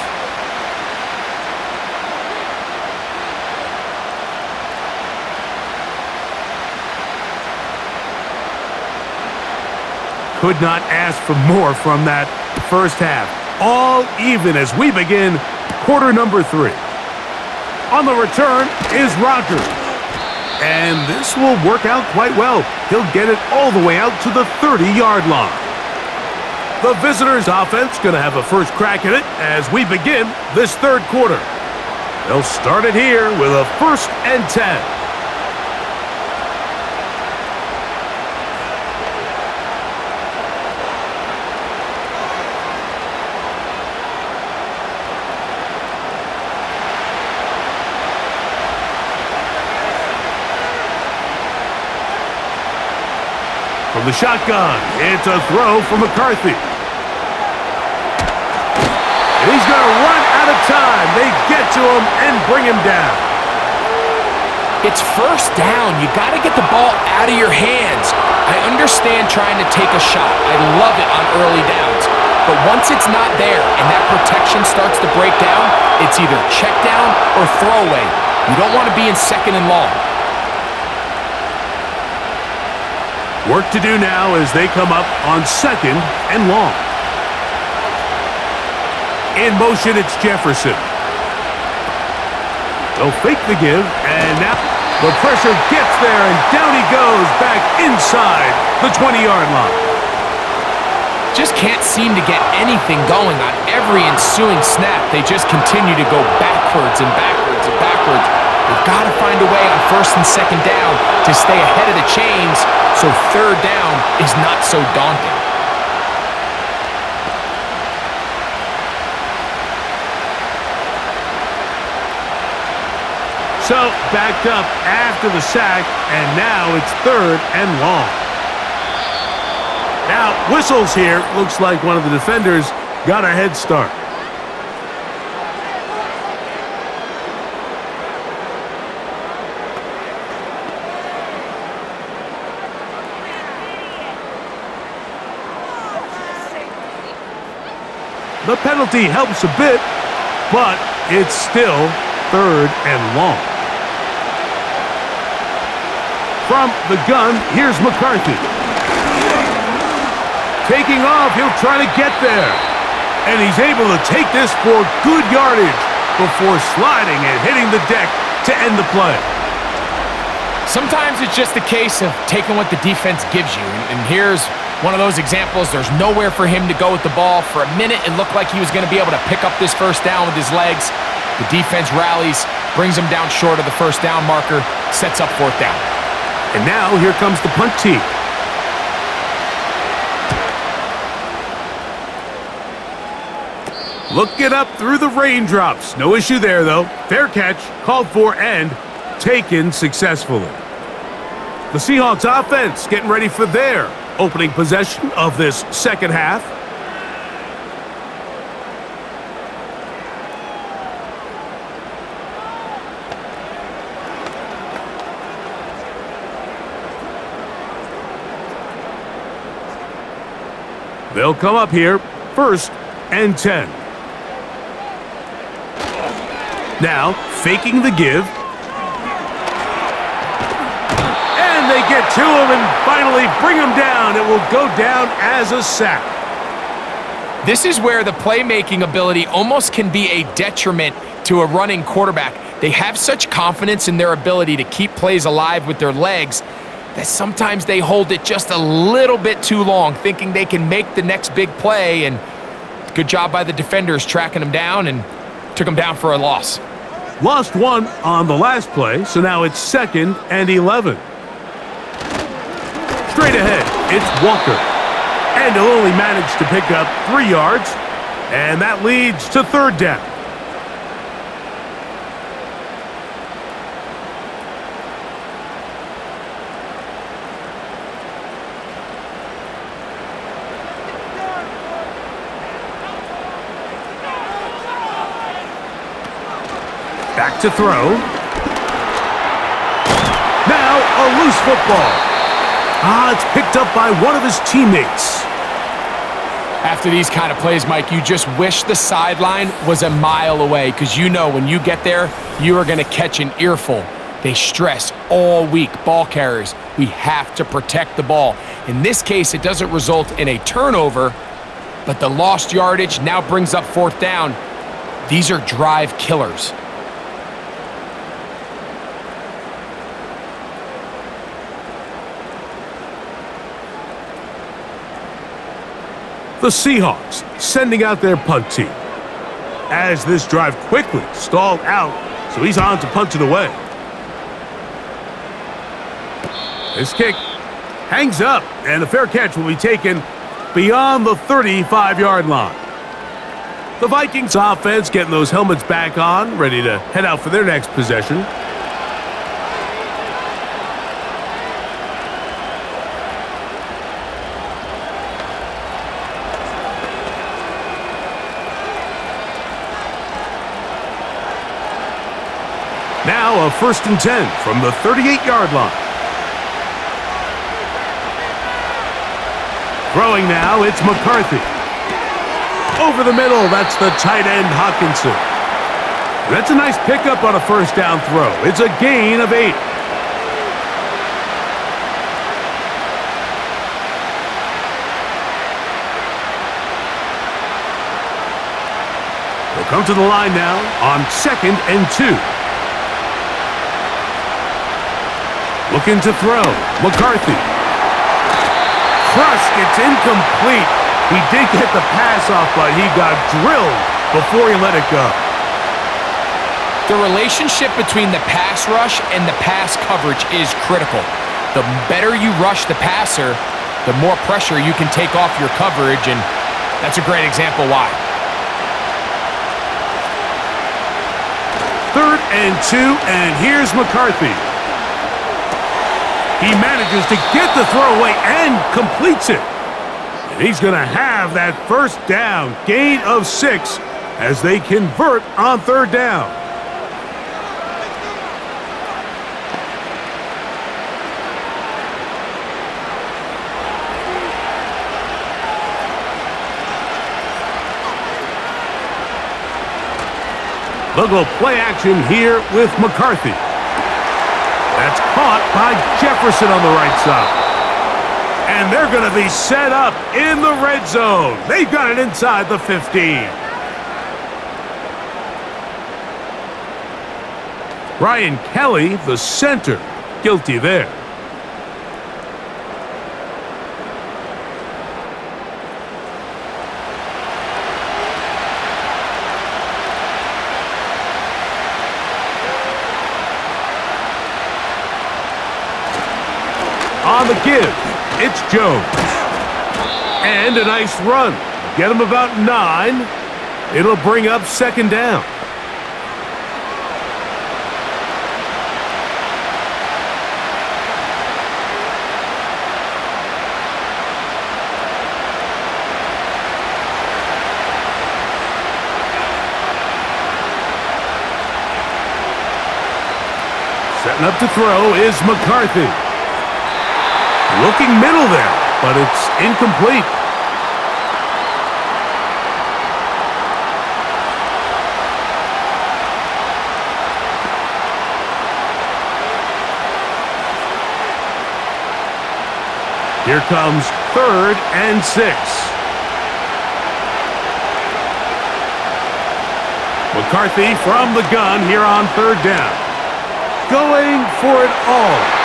Could not ask for more from that first half. All even as we begin quarter number 3. On the return is Rodgers. And this will work out quite well. He'll get it all the way out to the 30-yard line. The visitors' offense going to have a first crack at it as we begin this 3rd quarter. They'll start it here with a 1st and 10. From the shotgun, it's a throw from McCarthy. And he's going to run out of time. They get to him and bring him down. It's first down. You got to get the ball out of your hands. I understand trying to take a shot. I love it on early downs. But once it's not there and that protection starts to break down, it's either check down or throwaway. You don't want to be in 2nd and long. Work to do now as they come up on 2nd and long. In motion, it's Jefferson. They'll fake the give, and now the pressure gets there, and down he goes back inside the 20-yard line. Just can't seem to get anything going on every ensuing snap. They just continue to go backwards and backwards and backwards. They've got to find a way on 1st and 2nd down to stay ahead of the chains so 3rd down is not so daunting. So backed up after the sack, and now it's 3rd and long. Now, whistles here. Looks like one of the defenders got a head start. The penalty helps a bit, but it's still 3rd and long. From the gun, here's McCarthy. Taking off, he'll try to get there. And he's able to take this for good yardage before sliding and hitting the deck to end the play. Sometimes it's just a case of taking what the defense gives you. And here's one of those examples. There's nowhere for him to go with the ball. For a minute, it looked like he was going to be able to pick up this first down with his legs. The defense rallies, brings him down short of the first down marker, sets up 4th down. And now here comes the punt team. Looking up through the raindrops. No issue there, though. Fair catch, called for, and taken successfully. The Seahawks offense getting ready for their opening possession of this second half. They'll come up here, 1st and 10. Now, faking the give. And they get to him and finally bring him down. It will go down as a sack. This is where the playmaking ability almost can be a detriment to a running quarterback. They have such confidence in their ability to keep plays alive with their legs that sometimes they hold it just a little bit too long, thinking they can make the next big play, and good job by the defenders tracking him down and took him down for a loss. Lost 1 on the last play, so now it's 2nd and 11. Straight ahead, it's Walker. And he'll only manage to pick up 3 yards, and that leads to 3rd down. Back to throw. Now a loose football. It's picked up by one of his teammates. After these kind of plays, Mike, you just wish the sideline was a mile away, because you know when you get there, you are going to catch an earful. They stress all week, ball carriers. We have to protect the ball. In this case, it doesn't result in a turnover, but the lost yardage now brings up 4th down. These are drive killers. The Seahawks sending out their punt team. As this drive quickly stalled out, so he's on to punt it away. This kick hangs up, and the fair catch will be taken beyond the 35-yard line. The Vikings offense getting those helmets back on, ready to head out for their next possession. Now a 1st and 10 from the 38-yard line. Throwing now, it's McCarthy. Over the middle, that's the tight end Hawkinson. That's a nice pickup on a 1st down throw. It's a gain of 8. They'll come to the line now on 2nd and 2. Looking to throw. McCarthy. Crush, it's incomplete. He did get the pass off, but he got drilled before he let it go. The relationship between the pass rush and the pass coverage is critical. The better you rush the passer, the more pressure you can take off your coverage, and that's a great example why. 3rd and 2, and here's McCarthy. He manages to get the throw away and completes it. And he's going to have that first down, gain of 6, as they convert on 3rd down. They'll go play action here with McCarthy. That's caught by Jefferson on the right side. And they're going to be set up in the red zone. They've got it inside the 15. Brian Kelly, the center, guilty there. On the give, it's Jones. And a nice run. Get him about 9. It'll bring up 2nd down. Setting up to throw is McCarthy. Looking middle there, but it's incomplete. Here comes 3rd and 6. McCarthy from the gun here on 3rd down. Going for it all.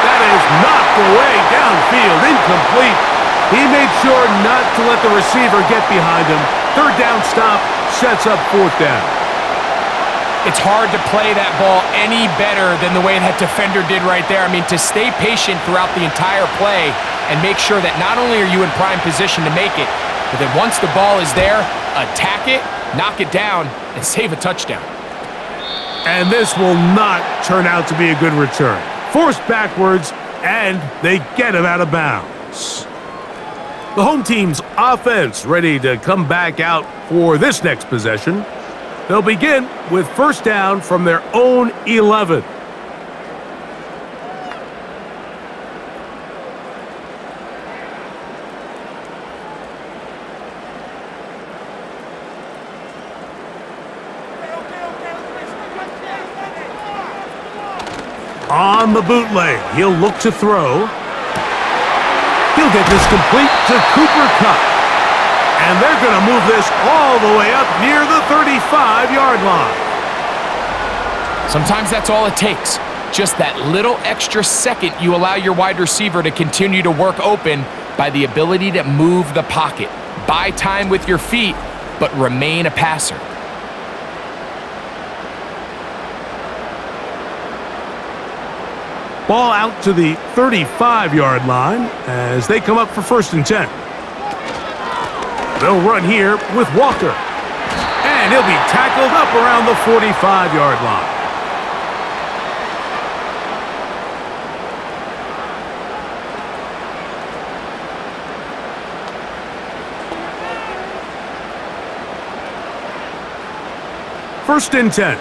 That is knocked away downfield, incomplete. He made sure not to let the receiver get behind him. 3rd down stop sets up 4th down. It's hard to play that ball any better than the way that defender did right there. I mean, to stay patient throughout the entire play and make sure that not only are you in prime position to make it, but that once the ball is there, attack it, knock it down, and save a touchdown. And this will not turn out to be a good return. Forced backwards, and they get him out of bounds. The home team's offense ready to come back out for this next possession. They'll begin with 1st down from their own 11. On the bootleg, he'll look to throw. He'll get this complete to Cooper Kupp. And they're going to move this all the way up near the 35-yard line. Sometimes that's all it takes. Just that little extra second you allow your wide receiver to continue to work open by the ability to move the pocket. Buy time with your feet, but remain a passer. Ball out to the 35-yard line as they come up for 1st and 10. They'll run here with Walker. And he'll be tackled up around the 45-yard line. First and 10.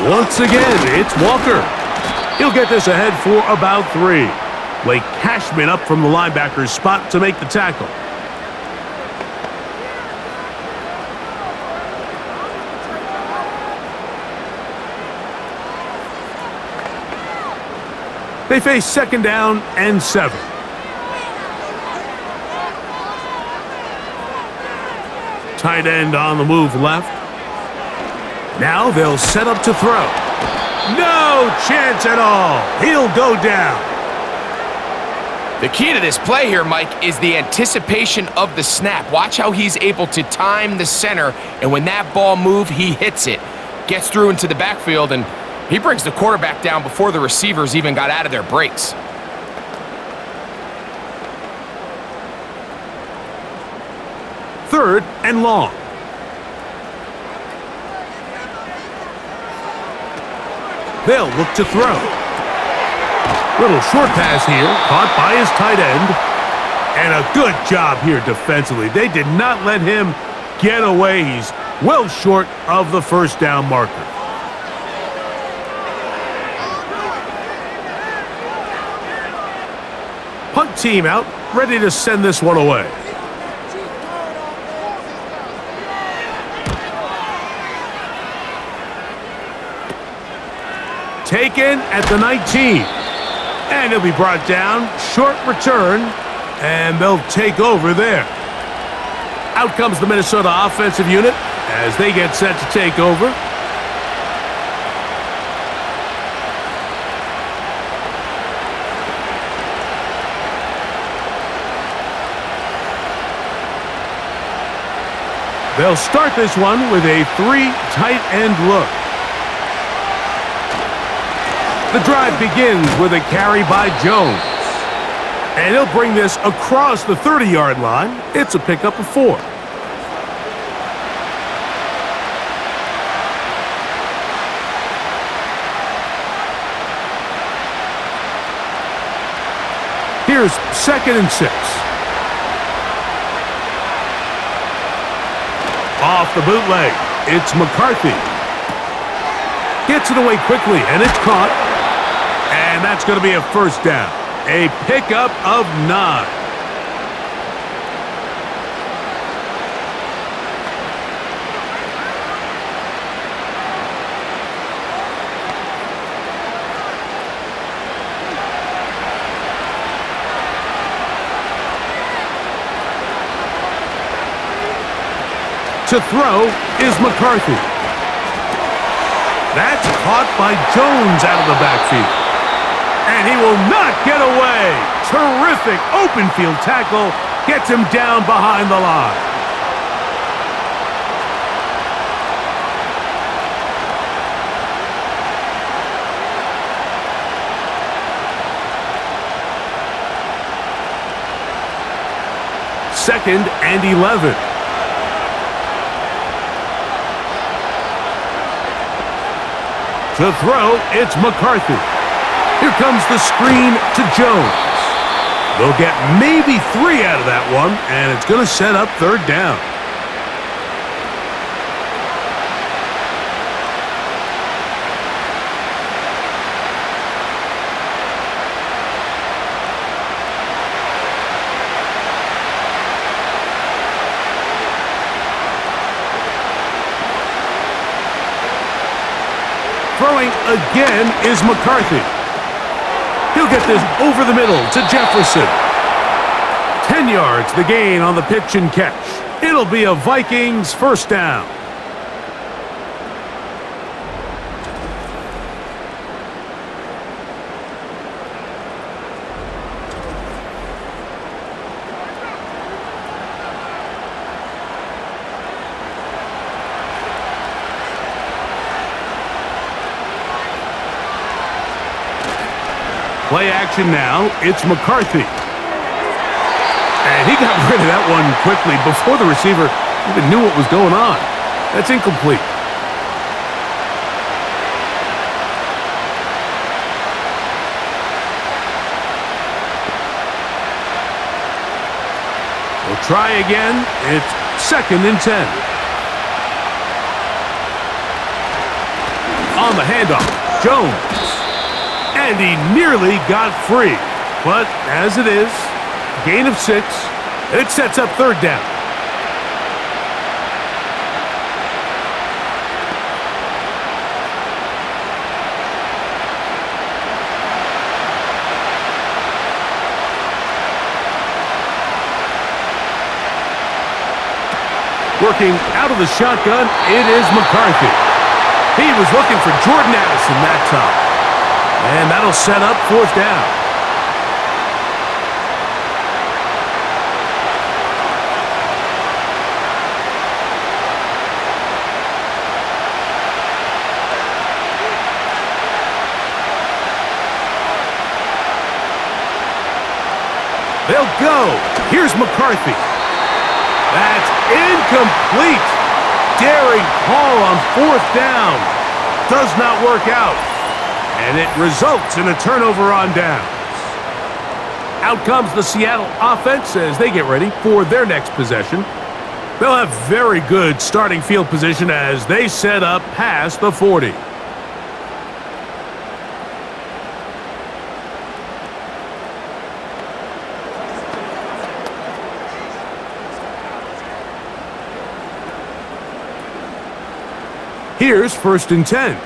Once again, it's Walker. He'll get this ahead for about 3. Blake Cashman up from the linebacker's spot to make the tackle. They face 2nd down and 7. Tight end on the move left. Now they'll set up to throw. No chance at all. He'll go down. The key to this play here, Mike, is the anticipation of the snap. Watch how he's able to time the center, and when that ball moves, he hits it. Gets through into the backfield, and he brings the quarterback down before the receivers even got out of their breaks. 3rd and long. They'll look to throw. Little short pass here, caught by his tight end. And a good job here defensively. They did not let him get away. He's well short of the first down marker. Punt team out, ready to send this one away. Taken at the 19. And he'll be brought down. Short return. And they'll take over there. Out comes the Minnesota offensive unit as they get set to take over. They'll start this one with a 3 tight end look. The drive begins with a carry by Jones. And he'll bring this across the 30-yard line. It's a pickup of 4. Here's 2nd and 6. Off the bootleg, it's McCarthy. Gets it away quickly, and it's caught. And that's going to be a first down. A pickup of 9. To throw is McCarthy. That's caught by Jones out of the backfield. And he will not get away. Terrific open field tackle. Gets him down behind the line. Second and 11. To throw, it's McCarthy. Here comes the screen to Jones. They'll get maybe 3 out of that one, and it's going to set up 3rd down. Throwing again is McCarthy. He'll get this over the middle to Jefferson. 10 yards the gain on the pitch and catch. It'll be a Vikings first down. Play action now, it's McCarthy. And he got rid of that one quickly before the receiver even knew what was going on. That's incomplete. We'll try again. It's 2nd and 10. On the handoff, Jones. And he nearly got free. But as it is, gain of 6. It sets up 3rd down. Working out of the shotgun, it is McCarthy. He was looking for Jordan Addison that time. And that'll set up 4th down. They'll go. Here's McCarthy. That's incomplete. Daring call on 4th down. Does not work out. And it results in a turnover on downs. Out comes the Seattle offense as they get ready for their next possession. They'll have very good starting field position as they set up past the 40. Here's 1st and 10.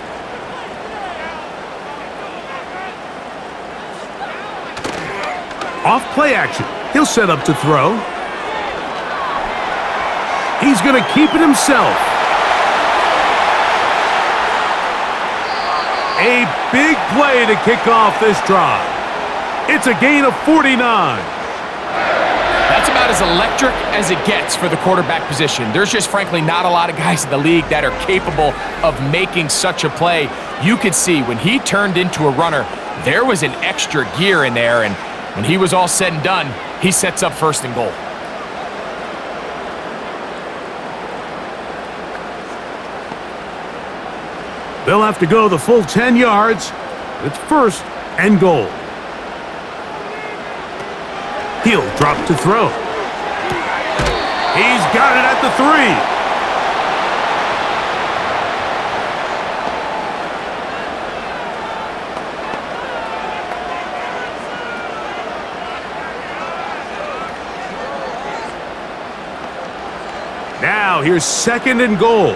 Off play action. He'll set up to throw. He's going to keep it himself. A big play to kick off this drive. It's a gain of 49. That's about as electric as it gets for the quarterback position. There's just frankly not a lot of guys in the league that are capable of making such a play. You could see when he turned into a runner, there was an extra gear in there, and when he was all said and done, he sets up 1st and goal. They'll have to go the full 10 yards. It's 1st and goal. He'll drop to throw. He's got it at the 3. Now here's 2nd and goal.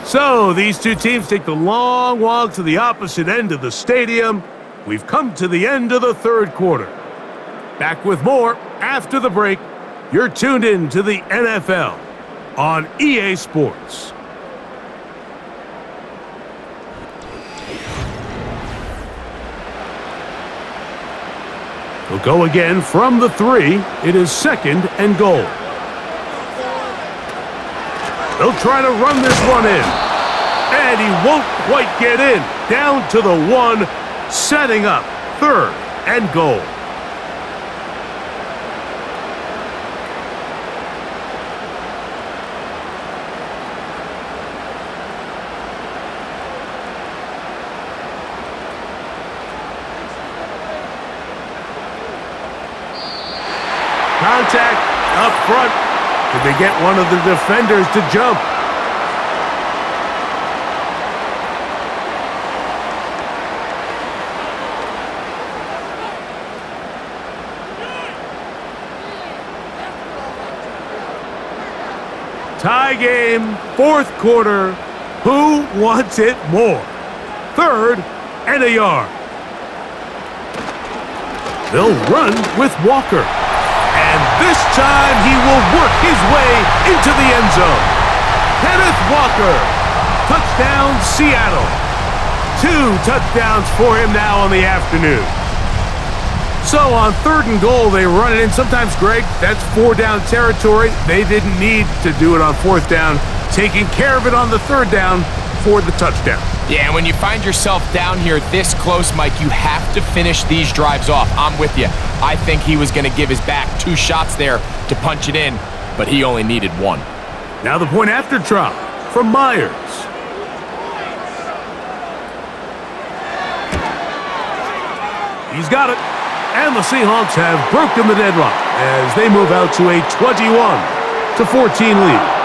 So these two teams take the long walk to the opposite end of the stadium. We've come to the end of the 3rd quarter. Back with more after the break. You're tuned in to the NFL on EA Sports. We'll go again from the 3. It is 2nd and goal. They'll try to run this one in. And he won't quite get in. Down to the 1, setting up 3rd and goal. Contact up front. Did they get one of the defenders to jump? Tie game, 4th quarter. Who wants it more? 3rd and a yard. They'll run with Walker. And this time he will work his way into the end zone. Kenneth Walker. Touchdown, Seattle. 2 touchdowns for him now on the afternoon. So on 3rd and goal, they run it in. Sometimes, Greg, that's 4 down territory. They didn't need to do it on 4th down. Taking care of it on the 3rd down for the touchdown. Yeah, and when you find yourself down here this close, Mike, you have to finish these drives off. I'm with you. I think he was going to give his back 2 shots there to punch it in, but he only needed 1. Now the point after try from Myers. He's got it. And the Seahawks have broken the deadlock as they move out to a 21-14 lead.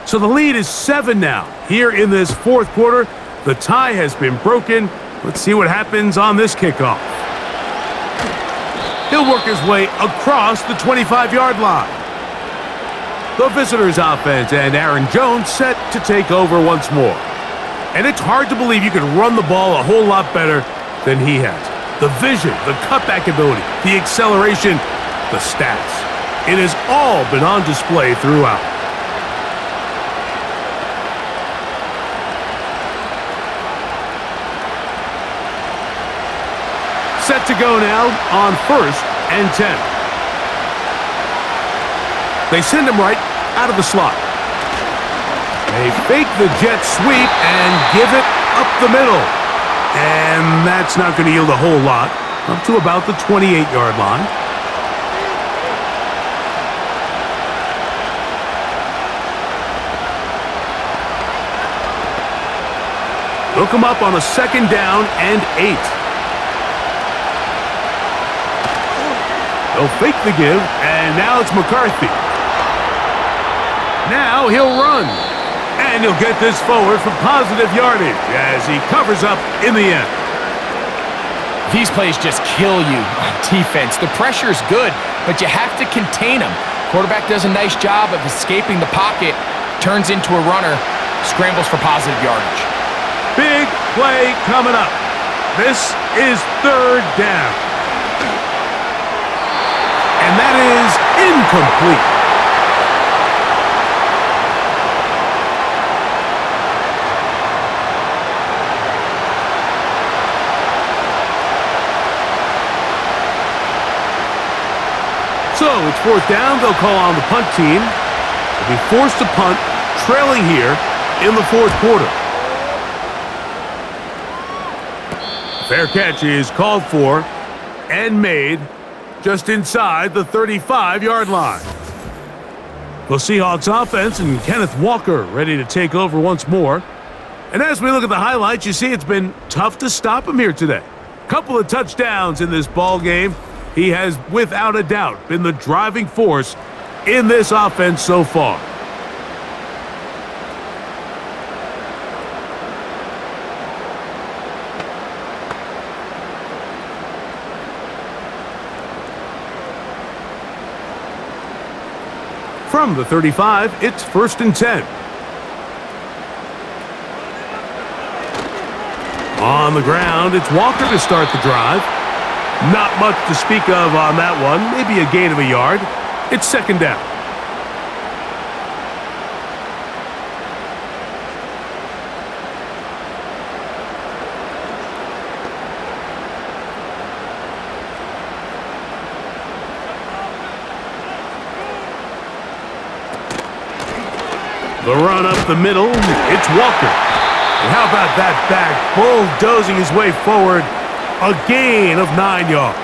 So the lead is 7 now. Here in this 4th quarter, the tie has been broken. Let's see what happens on this kickoff. He'll work his way across the 25-yard line. The visitors' offense and Aaron Jones set to take over once more. And it's hard to believe you can run the ball a whole lot better than he has. The vision, the cutback ability, the acceleration, the stats. It has all been on display throughout. Set to go now on 1st and 10. They send him right out of the slot. They fake the jet sweep and give it up the middle. And that's not going to yield a whole lot, up to about the 28-yard line. They'll come up on a 2nd down and 8. They'll fake the give, and now it's McCarthy. Now he'll run. And he'll get this forward for positive yardage as he covers up in the end. These plays just kill you on defense. The pressure is good, but you have to contain them. Quarterback does a nice job of escaping the pocket, turns into a runner, scrambles for positive yardage. Big play coming up. This is 3rd down. And that is incomplete. So it's 4th down. They'll call on the punt team. They'll be forced to punt, trailing here in the 4th quarter. Fair catch is called for and made just inside the 35-yard line. The Seahawks offense and Kenneth Walker ready to take over once more. And as we look at the highlights, you see it's been tough to stop him here today. Couple of touchdowns in this ball game. He has, without a doubt, been the driving force in this offense so far. From the 35, it's 1st and 10. On the ground, it's Walker to start the drive. Not much to speak of on that one. Maybe a gain of a yard. It's 2nd down. The run up the middle, it's Walker. And how about that back bulldozing his way forward? A gain of 9 yards.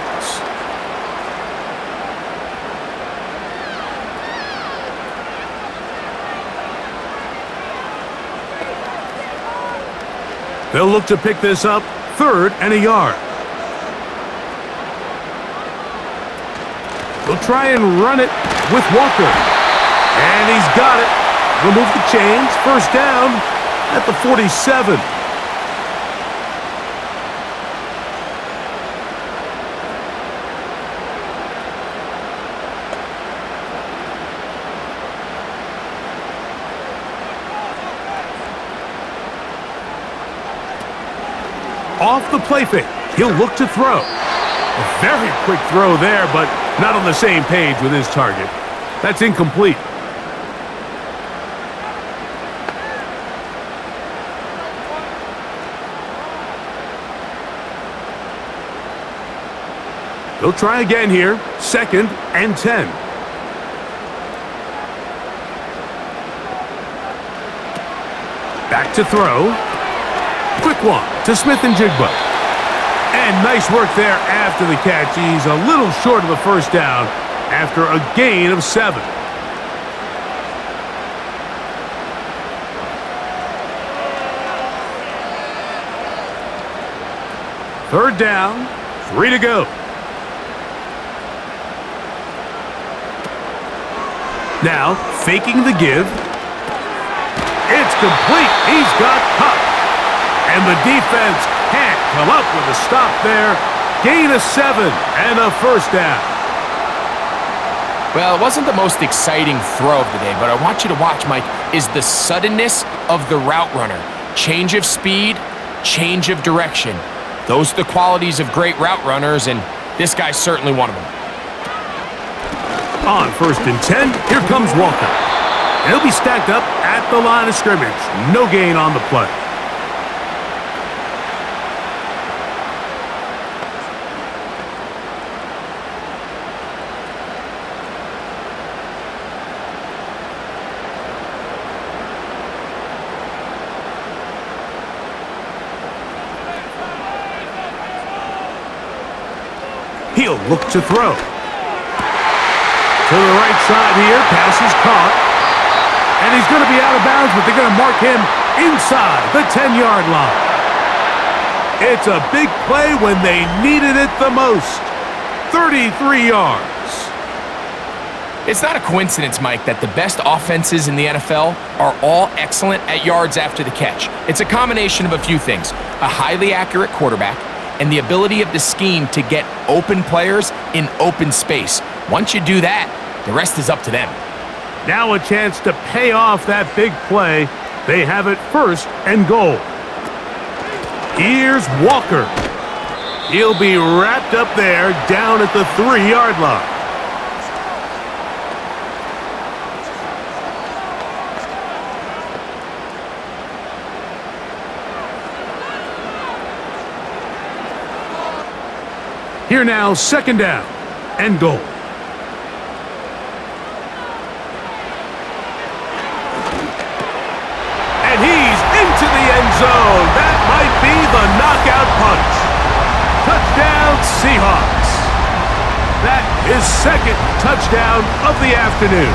They'll look to pick this up 3rd and a yard. They'll try and run it with Walker. And he's got it. Remove the chains. 1st down at the 47. Off the play fake, he'll look to throw. A very quick throw there, but not on the same page with his target. That's incomplete. They'll try again here, 2nd and 10. Back to throw. Quick one to Smith and Jigba. And nice work there after the catch. He's a little short of the 1st down after a gain of 7. Third down, 3 to go. Now, faking the give. It's complete. He's got Huck. And the defense can't come up with a stop there. Gain of 7 and a 1st down. Well, it wasn't the most exciting throw of the day, but I want you to watch, Mike, is the suddenness of the route runner. Change of speed, change of direction. Those are the qualities of great route runners, and this guy's certainly one of them. On 1st and 10, here comes Walker. And he'll be stacked up at the line of scrimmage. No gain on the play. He'll look to throw. To the right side here, pass is caught. And he's going to be out of bounds, but they're going to mark him inside the 10-yard line. It's a big play when they needed it the most. 33 yards. It's not a coincidence, Mike, that the best offenses in the NFL are all excellent at yards after the catch. It's a combination of a few things: a highly accurate quarterback and the ability of the scheme to get open players in open space. Once you do that, the rest is up to them. Now a chance to pay off that big play. They have it 1st and goal. Here's Walker. He'll be wrapped up there down at the 3-yard line. Here now, 2nd down and goal. And he's into the end zone. That might be the knockout punch. Touchdown, Seahawks. That is 2nd touchdown of the afternoon.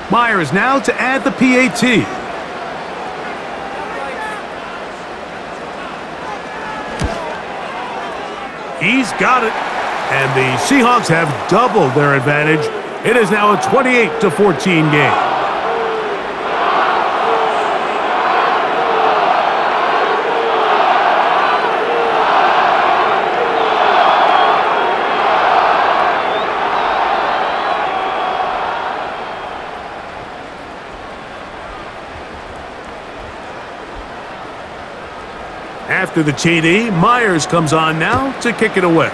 Myers now to add the PAT. He's got it. And the Seahawks have doubled their advantage. It is now a 28-14 game. After the TD, Myers comes on now to kick it away.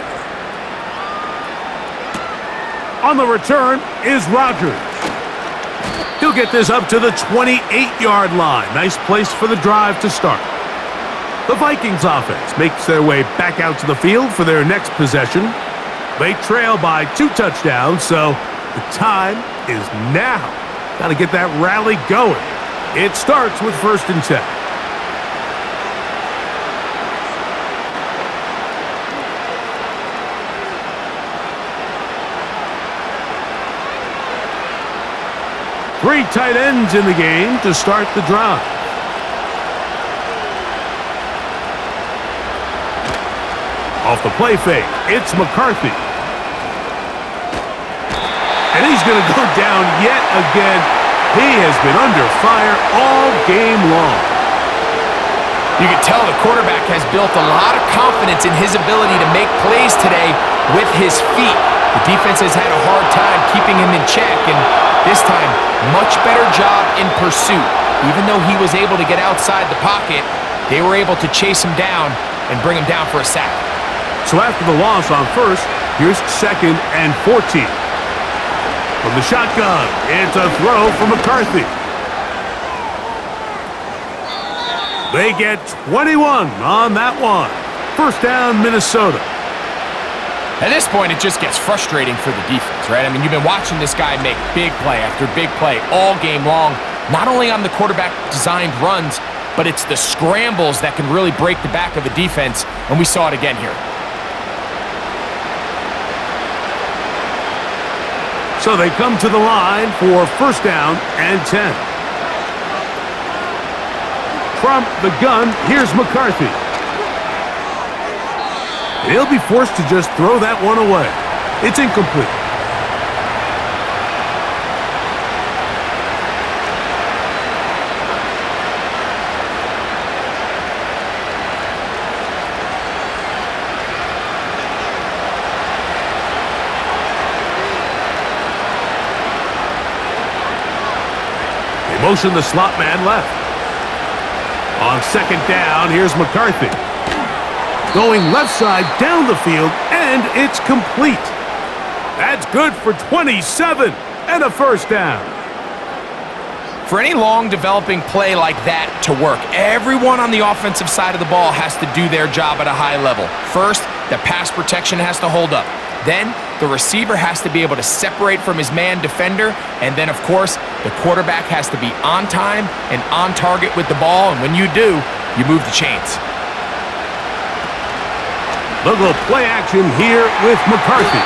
On the return is Rodgers. He'll get this up to the 28-yard line. Nice place for the drive to start. The Vikings offense makes their way back out to the field for their next possession. They trail by 2 touchdowns, so the time is now. Got to get that rally going. It starts with 1st and 10. Three tight ends in the game to start the drive. Off the play fake, it's McCarthy. And he's going to go down yet again. He has been under fire all game long. You can tell the quarterback has built a lot of confidence in his ability to make plays today with his feet. The defense has had a hard time keeping him in check, and this time, much better job in pursuit. Even though he was able to get outside the pocket, they were able to chase him down and bring him down for a sack. So after the loss on 1st, here's 2nd and 14. From the shotgun, it's a throw from McCarthy. They get 21 on that one. 1st down, Minnesota. At this point, it just gets frustrating for the defense, right? I mean, you've been watching this guy make big play after big play all game long, not only on the quarterback-designed runs, but it's the scrambles that can really break the back of the defense, and we saw it again here. So they come to the line for 1st down and 10. From the gun, here's McCarthy. He'll be forced to just throw that one away. It's incomplete. Motion the slot man left. On second down, here's McCarthy. Going left side down the field, and it's complete. That's good for 27 and a first down. For any long developing play like that to work, everyone on the offensive side of the ball has to do their job at a high level. First, the pass protection has to hold up. Then, the receiver has to be able to separate from his man defender. And then, of course, the quarterback has to be on time and on target with the ball. And when you do, you move the chains. Look at play action here with McCarthy.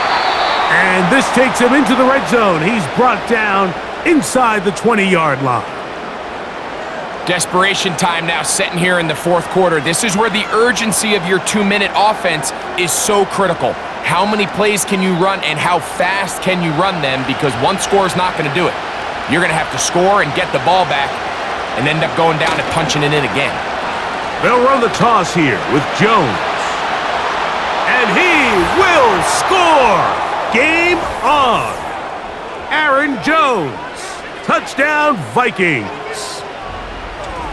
And this takes him into the red zone. He's brought down inside the 20-yard line. Desperation time now setting here in the fourth quarter. This is where the urgency of your 2-minute offense is so critical. How many plays can you run and how fast can you run them? Because one score is not going to do it. You're going to have to score and get the ball back and end up going down and punching it in again. They'll run the toss here with Jones. And he will score! Game on! Aaron Jones. Touchdown, Vikings.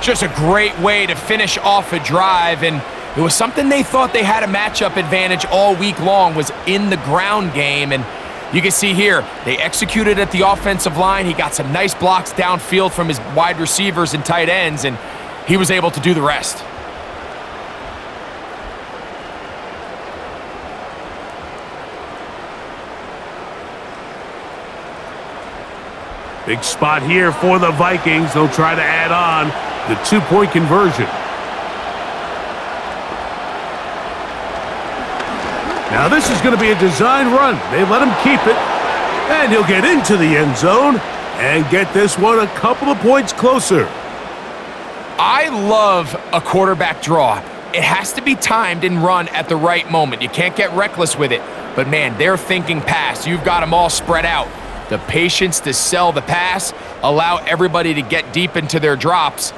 Just a great way to finish off a drive, and it was something they thought they had a matchup advantage all week long, was in the ground game. And you can see here, they executed at the offensive line. He got some nice blocks downfield from his wide receivers and tight ends, and he was able to do the rest. Big spot here for the Vikings. They'll try to add on the 2-point conversion. Now this is going to be a design run. They let him keep it, and he'll get into the end zone and get this one a couple of points closer. I love a quarterback draw. It has to be timed and run at the right moment. You can't get reckless with it. But man, they're thinking pass. You've got them all spread out. The patience to sell the pass, allow everybody to get deep into their drops,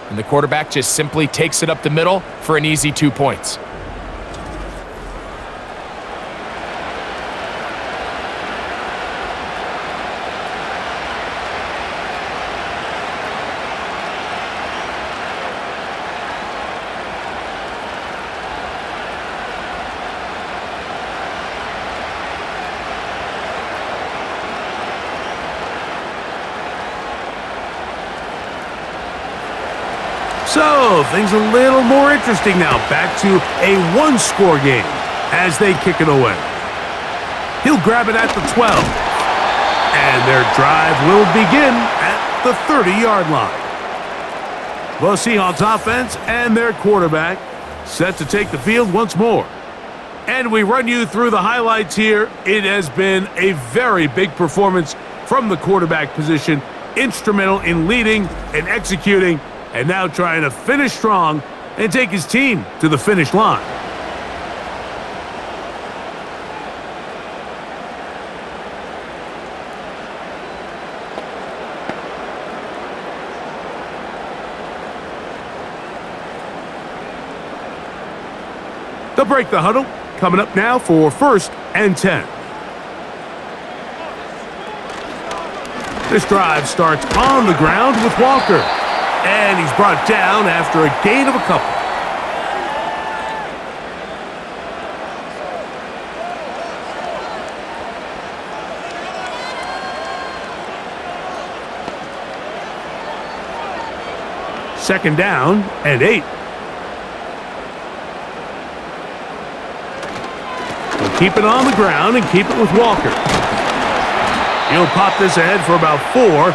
and the quarterback just simply takes it up the middle for an easy 2 points. So, things a little more interesting now. Back to a one-score game as they kick it away. He'll grab it at the 12. And their drive will begin at the 30-yard line. The Seahawks offense and their quarterback set to take the field once more. And we run you through the highlights here. It has been a very big performance from the quarterback position. Instrumental in leading and executing, and now trying to finish strong and take his team to the finish line. They'll break the huddle. Coming up now for 1st and 10. This drive starts on the ground with Walker. And he's brought down after a gain of a couple. Second down and 8. We'll keep it on the ground and keep it with Walker. He'll pop this ahead for about 4,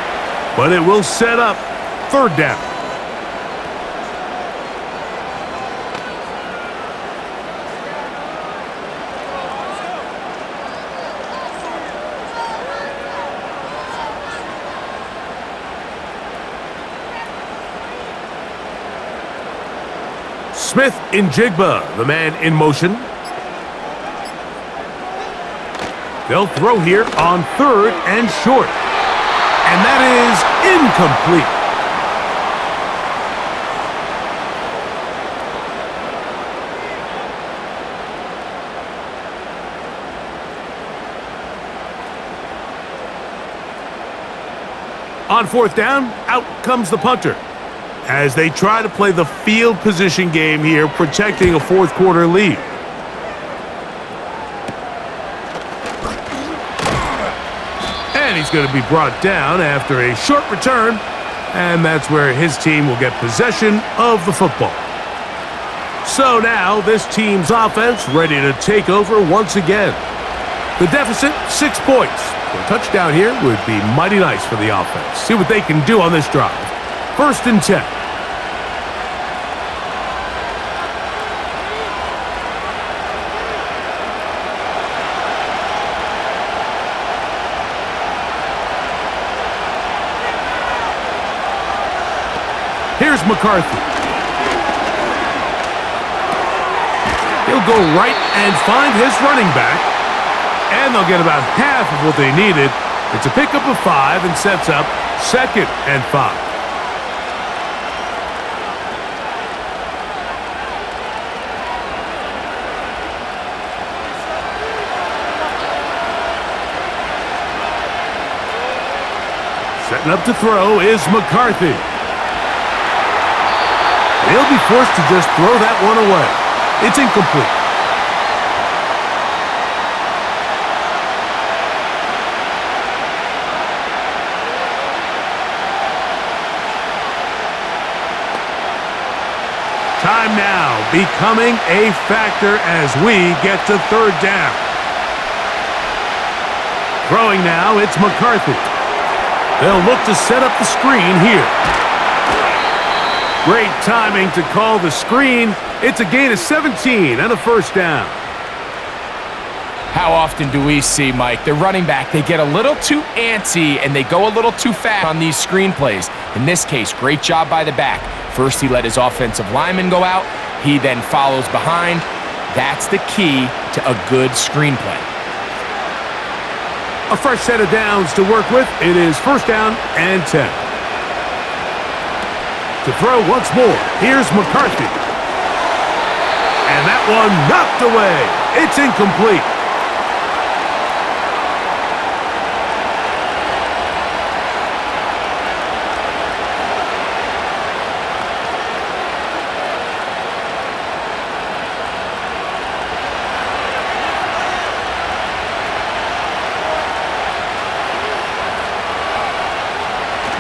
but it will set up 3rd down. Smith in Jigba, the man in motion. They'll throw here on 3rd and short. And that is incomplete. On fourth down, out comes the punter, as they try to play the field position game here, protecting a fourth quarter lead. And he's going to be brought down after a short return, and that's where his team will get possession of the football. So now this team's offense ready to take over once again. The deficit, 6 points. A touchdown here would be mighty nice for the offense. See what they can do on this drive. 1st and 10. Here's McCarthy. He'll go right and find his running back. And they'll get about half of what they needed. It's a pickup of 5 and sets up 2nd and 5. Setting up to throw is McCarthy. He'll be forced to just throw that one away. It's incomplete. Time now becoming a factor as we get to 3rd down. Throwing now, it's McCarthy. They'll look to set up the screen here. Great timing to call the screen. It's a gain of 17 and a 1st down. How often do we see, Mike, the running back, they get a little too antsy and they go a little too fast on these screen plays. In this case, great job by the back. First, he let his offensive lineman go out. He then follows behind. That's the key to a good screen play. A fresh set of downs to work with. It is 1st down and 10. To throw once more, here's McCarthy. And that one knocked away. It's incomplete.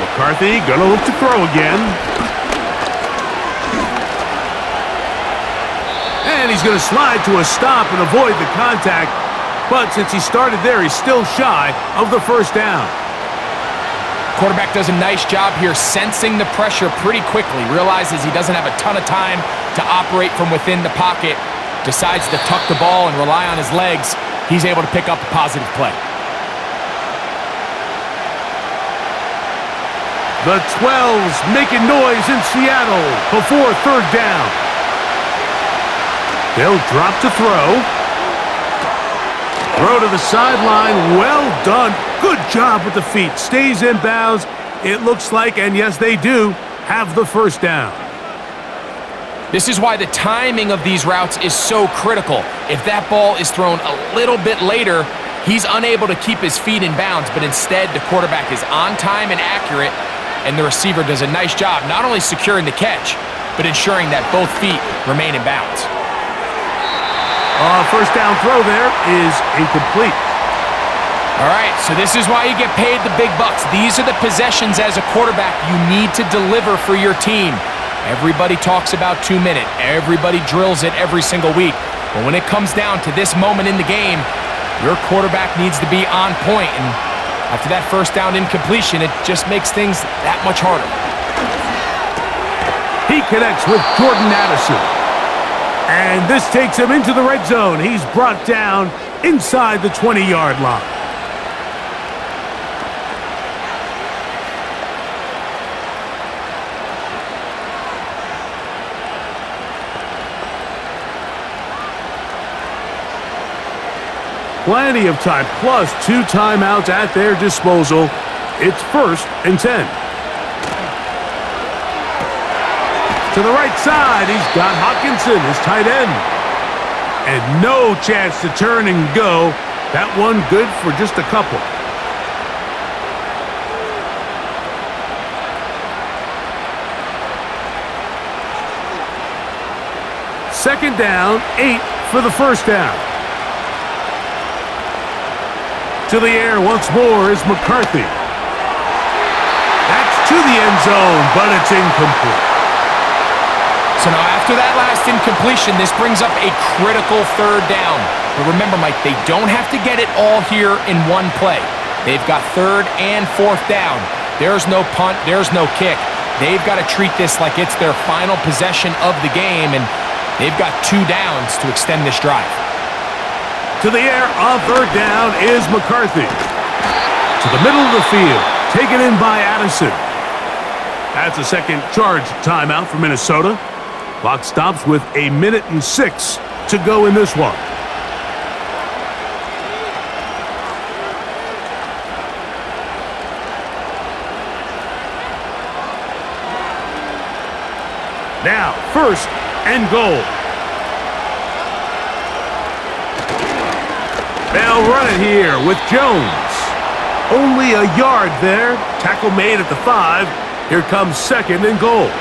McCarthy gonna look to throw again. And he's gonna slide to a stop and avoid the contact. But since he started there, he's still shy of the 1st down. Quarterback does a nice job here sensing the pressure pretty quickly. Realizes he doesn't have a ton of time to operate from within the pocket. Decides to tuck the ball and rely on his legs. He's able to pick up a positive play. The 12's making noise in Seattle before 3rd down. They'll drop to throw. Throw to the sideline. Well done. Good job with the feet. Stays in bounds. It looks like, and yes, they do, have the 1st down. This is why the timing of these routes is so critical. If that ball is thrown a little bit later, he's unable to keep his feet in bounds, but instead the quarterback is on time and accurate, and the receiver does a nice job not only securing the catch, but ensuring that both feet remain in bounds. 1st down throw there is incomplete. All right, so this is why you get paid the big bucks. These are the possessions as a quarterback you need to deliver for your team. Everybody talks about 2-minute. Everybody drills it every single week. But when it comes down to this moment in the game, your quarterback needs to be on point. And after that 1st down incompletion, it just makes things that much harder. He connects with Jordan Addison. And this takes him into the red zone. He's brought down inside the 20-yard line. Plenty of time, plus 2 timeouts at their disposal. It's 1st and 10. To the right side, he's got Hawkinson, his tight end. And no chance to turn and go. That one good for just a couple. second down, 8 for the first down. To the air once more is McCarthy. That's to the end zone, but it's incomplete. So now after that last incompletion, this brings up a critical third down. But remember, Mike, they don't have to get it all here in one play. They've got third and fourth down. There's no punt, there's no kick. They've got to treat this like it's their final possession of the game, and they've got 2 downs to extend this drive. To the air on third down is McCarthy. To the middle of the field, taken in by Addison. That's a second charge timeout for Minnesota. Clock stops with 1 minute and 6 to go in this one. Now, first and goal. They'll run it here with Jones. Only a yard there. Tackle made at the 5. Here comes second and goal.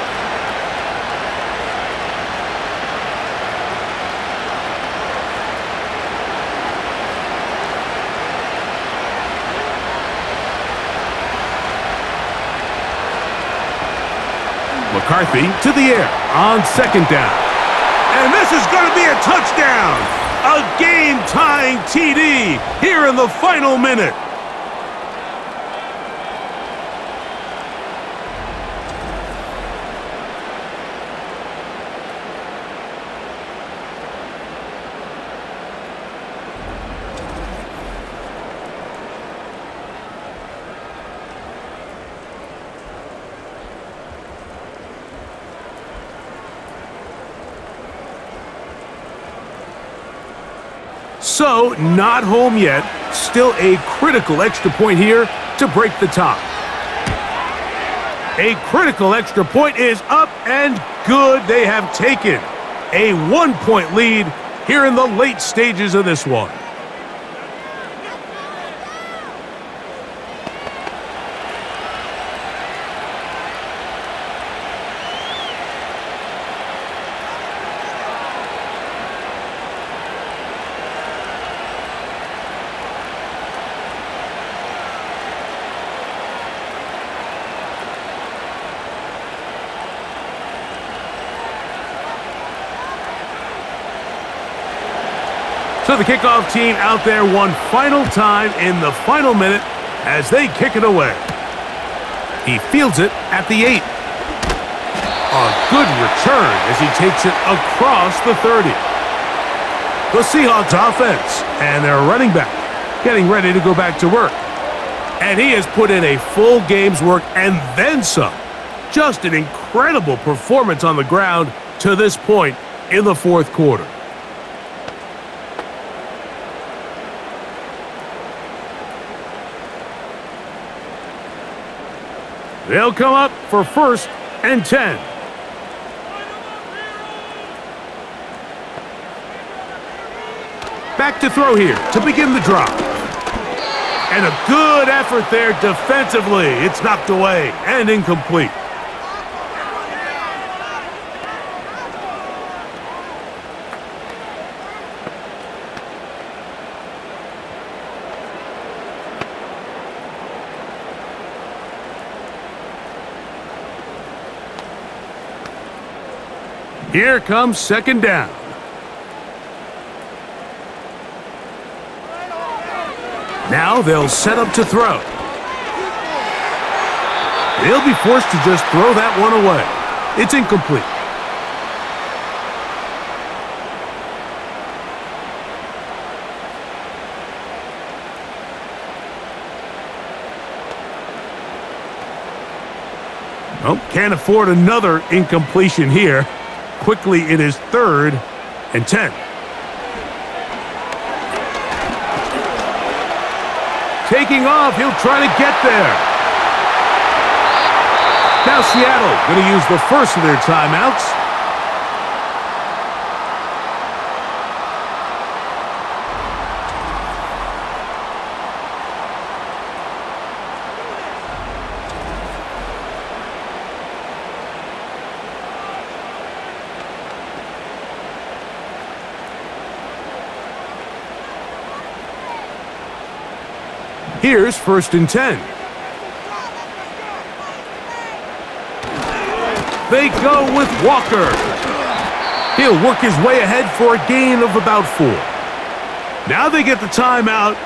McCarthy to the air on second down. And this is going to be a touchdown. A game-tying TD here in the final minute. So, not home yet. Still a critical extra point here to break the tie. A critical extra point is up and good. They have taken a 1-point lead here in the late stages of this one. So the kickoff team out there one final time in the final minute as they kick it away. He fields it at the 8. A good return as he takes it across the 30. The Seahawks offense and their running back getting ready to go back to work. And he has put in a full game's work and then some. Just an incredible performance on the ground to this point in the fourth quarter. They'll come up for first and 10. Back to throw here to begin the drive. And a good effort there defensively. It's knocked away and incomplete. Here comes second down. Now they'll set up to throw. They'll be forced to just throw that one away. It's incomplete. Oh, can't afford another incompletion here. Quickly, it is third and 10. Taking off, he'll try to get there. Now Seattle going to use the first of their timeouts. Here's 1st and 10. They go with Walker. He'll work his way ahead for a gain of about 4. Now they get the timeout.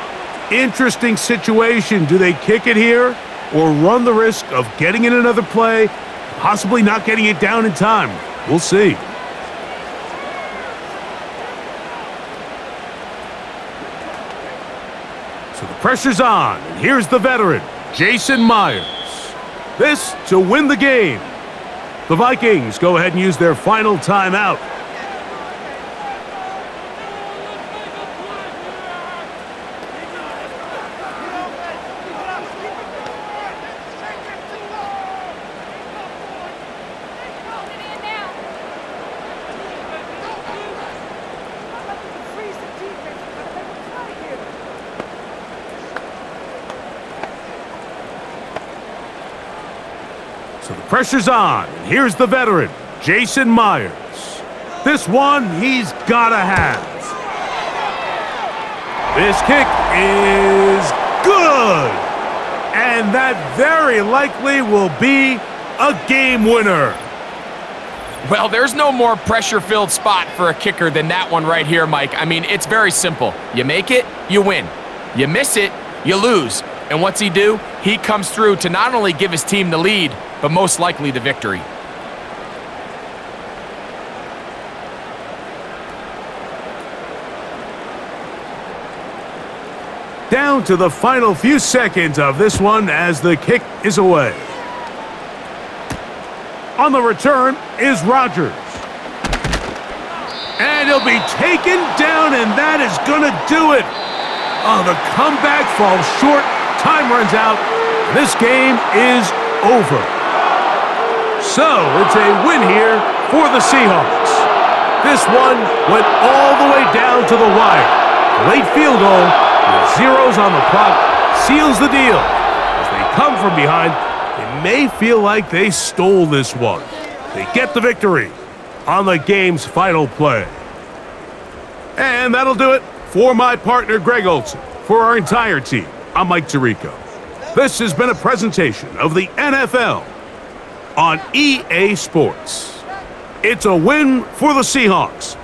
Interesting situation. Do they kick it here or run the risk of getting in another play, possibly not getting it down in time? We'll see. So the pressure's on. And here's the veteran, Jason Myers. This to win the game. The Vikings go ahead and use their final timeout. So the pressure's on. And here's the veteran, Jason Myers. This one he's gotta have. This kick is good. And that very likely will be a game winner. Well, there's no more pressure-filled spot for a kicker than that one right here, Mike. I mean, it's very simple. You make it, you win. You miss it, you lose. And what's he do? He comes through to not only give his team the lead, but most likely the victory. Down to the final few seconds of this one as the kick is away. On the return is Rodgers. And he'll be taken down, and that is going to do it. Oh, the comeback falls short. Time runs out. This game is over. So it's a win here for the Seahawks. This one went all the way down to the wire. Late field goal with zeros on the clock seals the deal. As they come from behind, they may feel like they stole this one. They get the victory on the game's final play. And that'll do it for my partner, Greg Olson. For our entire team, I'm Mike Tirico. This has been a presentation of the NFL on EA Sports. It's a win for the Seahawks,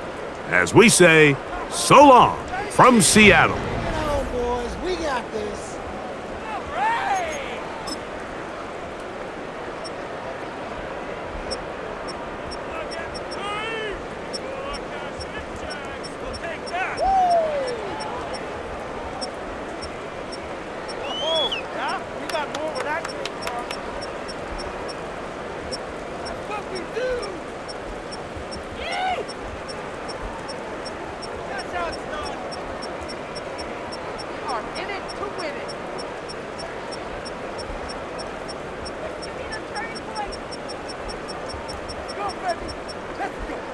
as we say, so long from Seattle. Come on, boys, we got this. In it to win it. Give me the turning point. Go, baby. Let's go.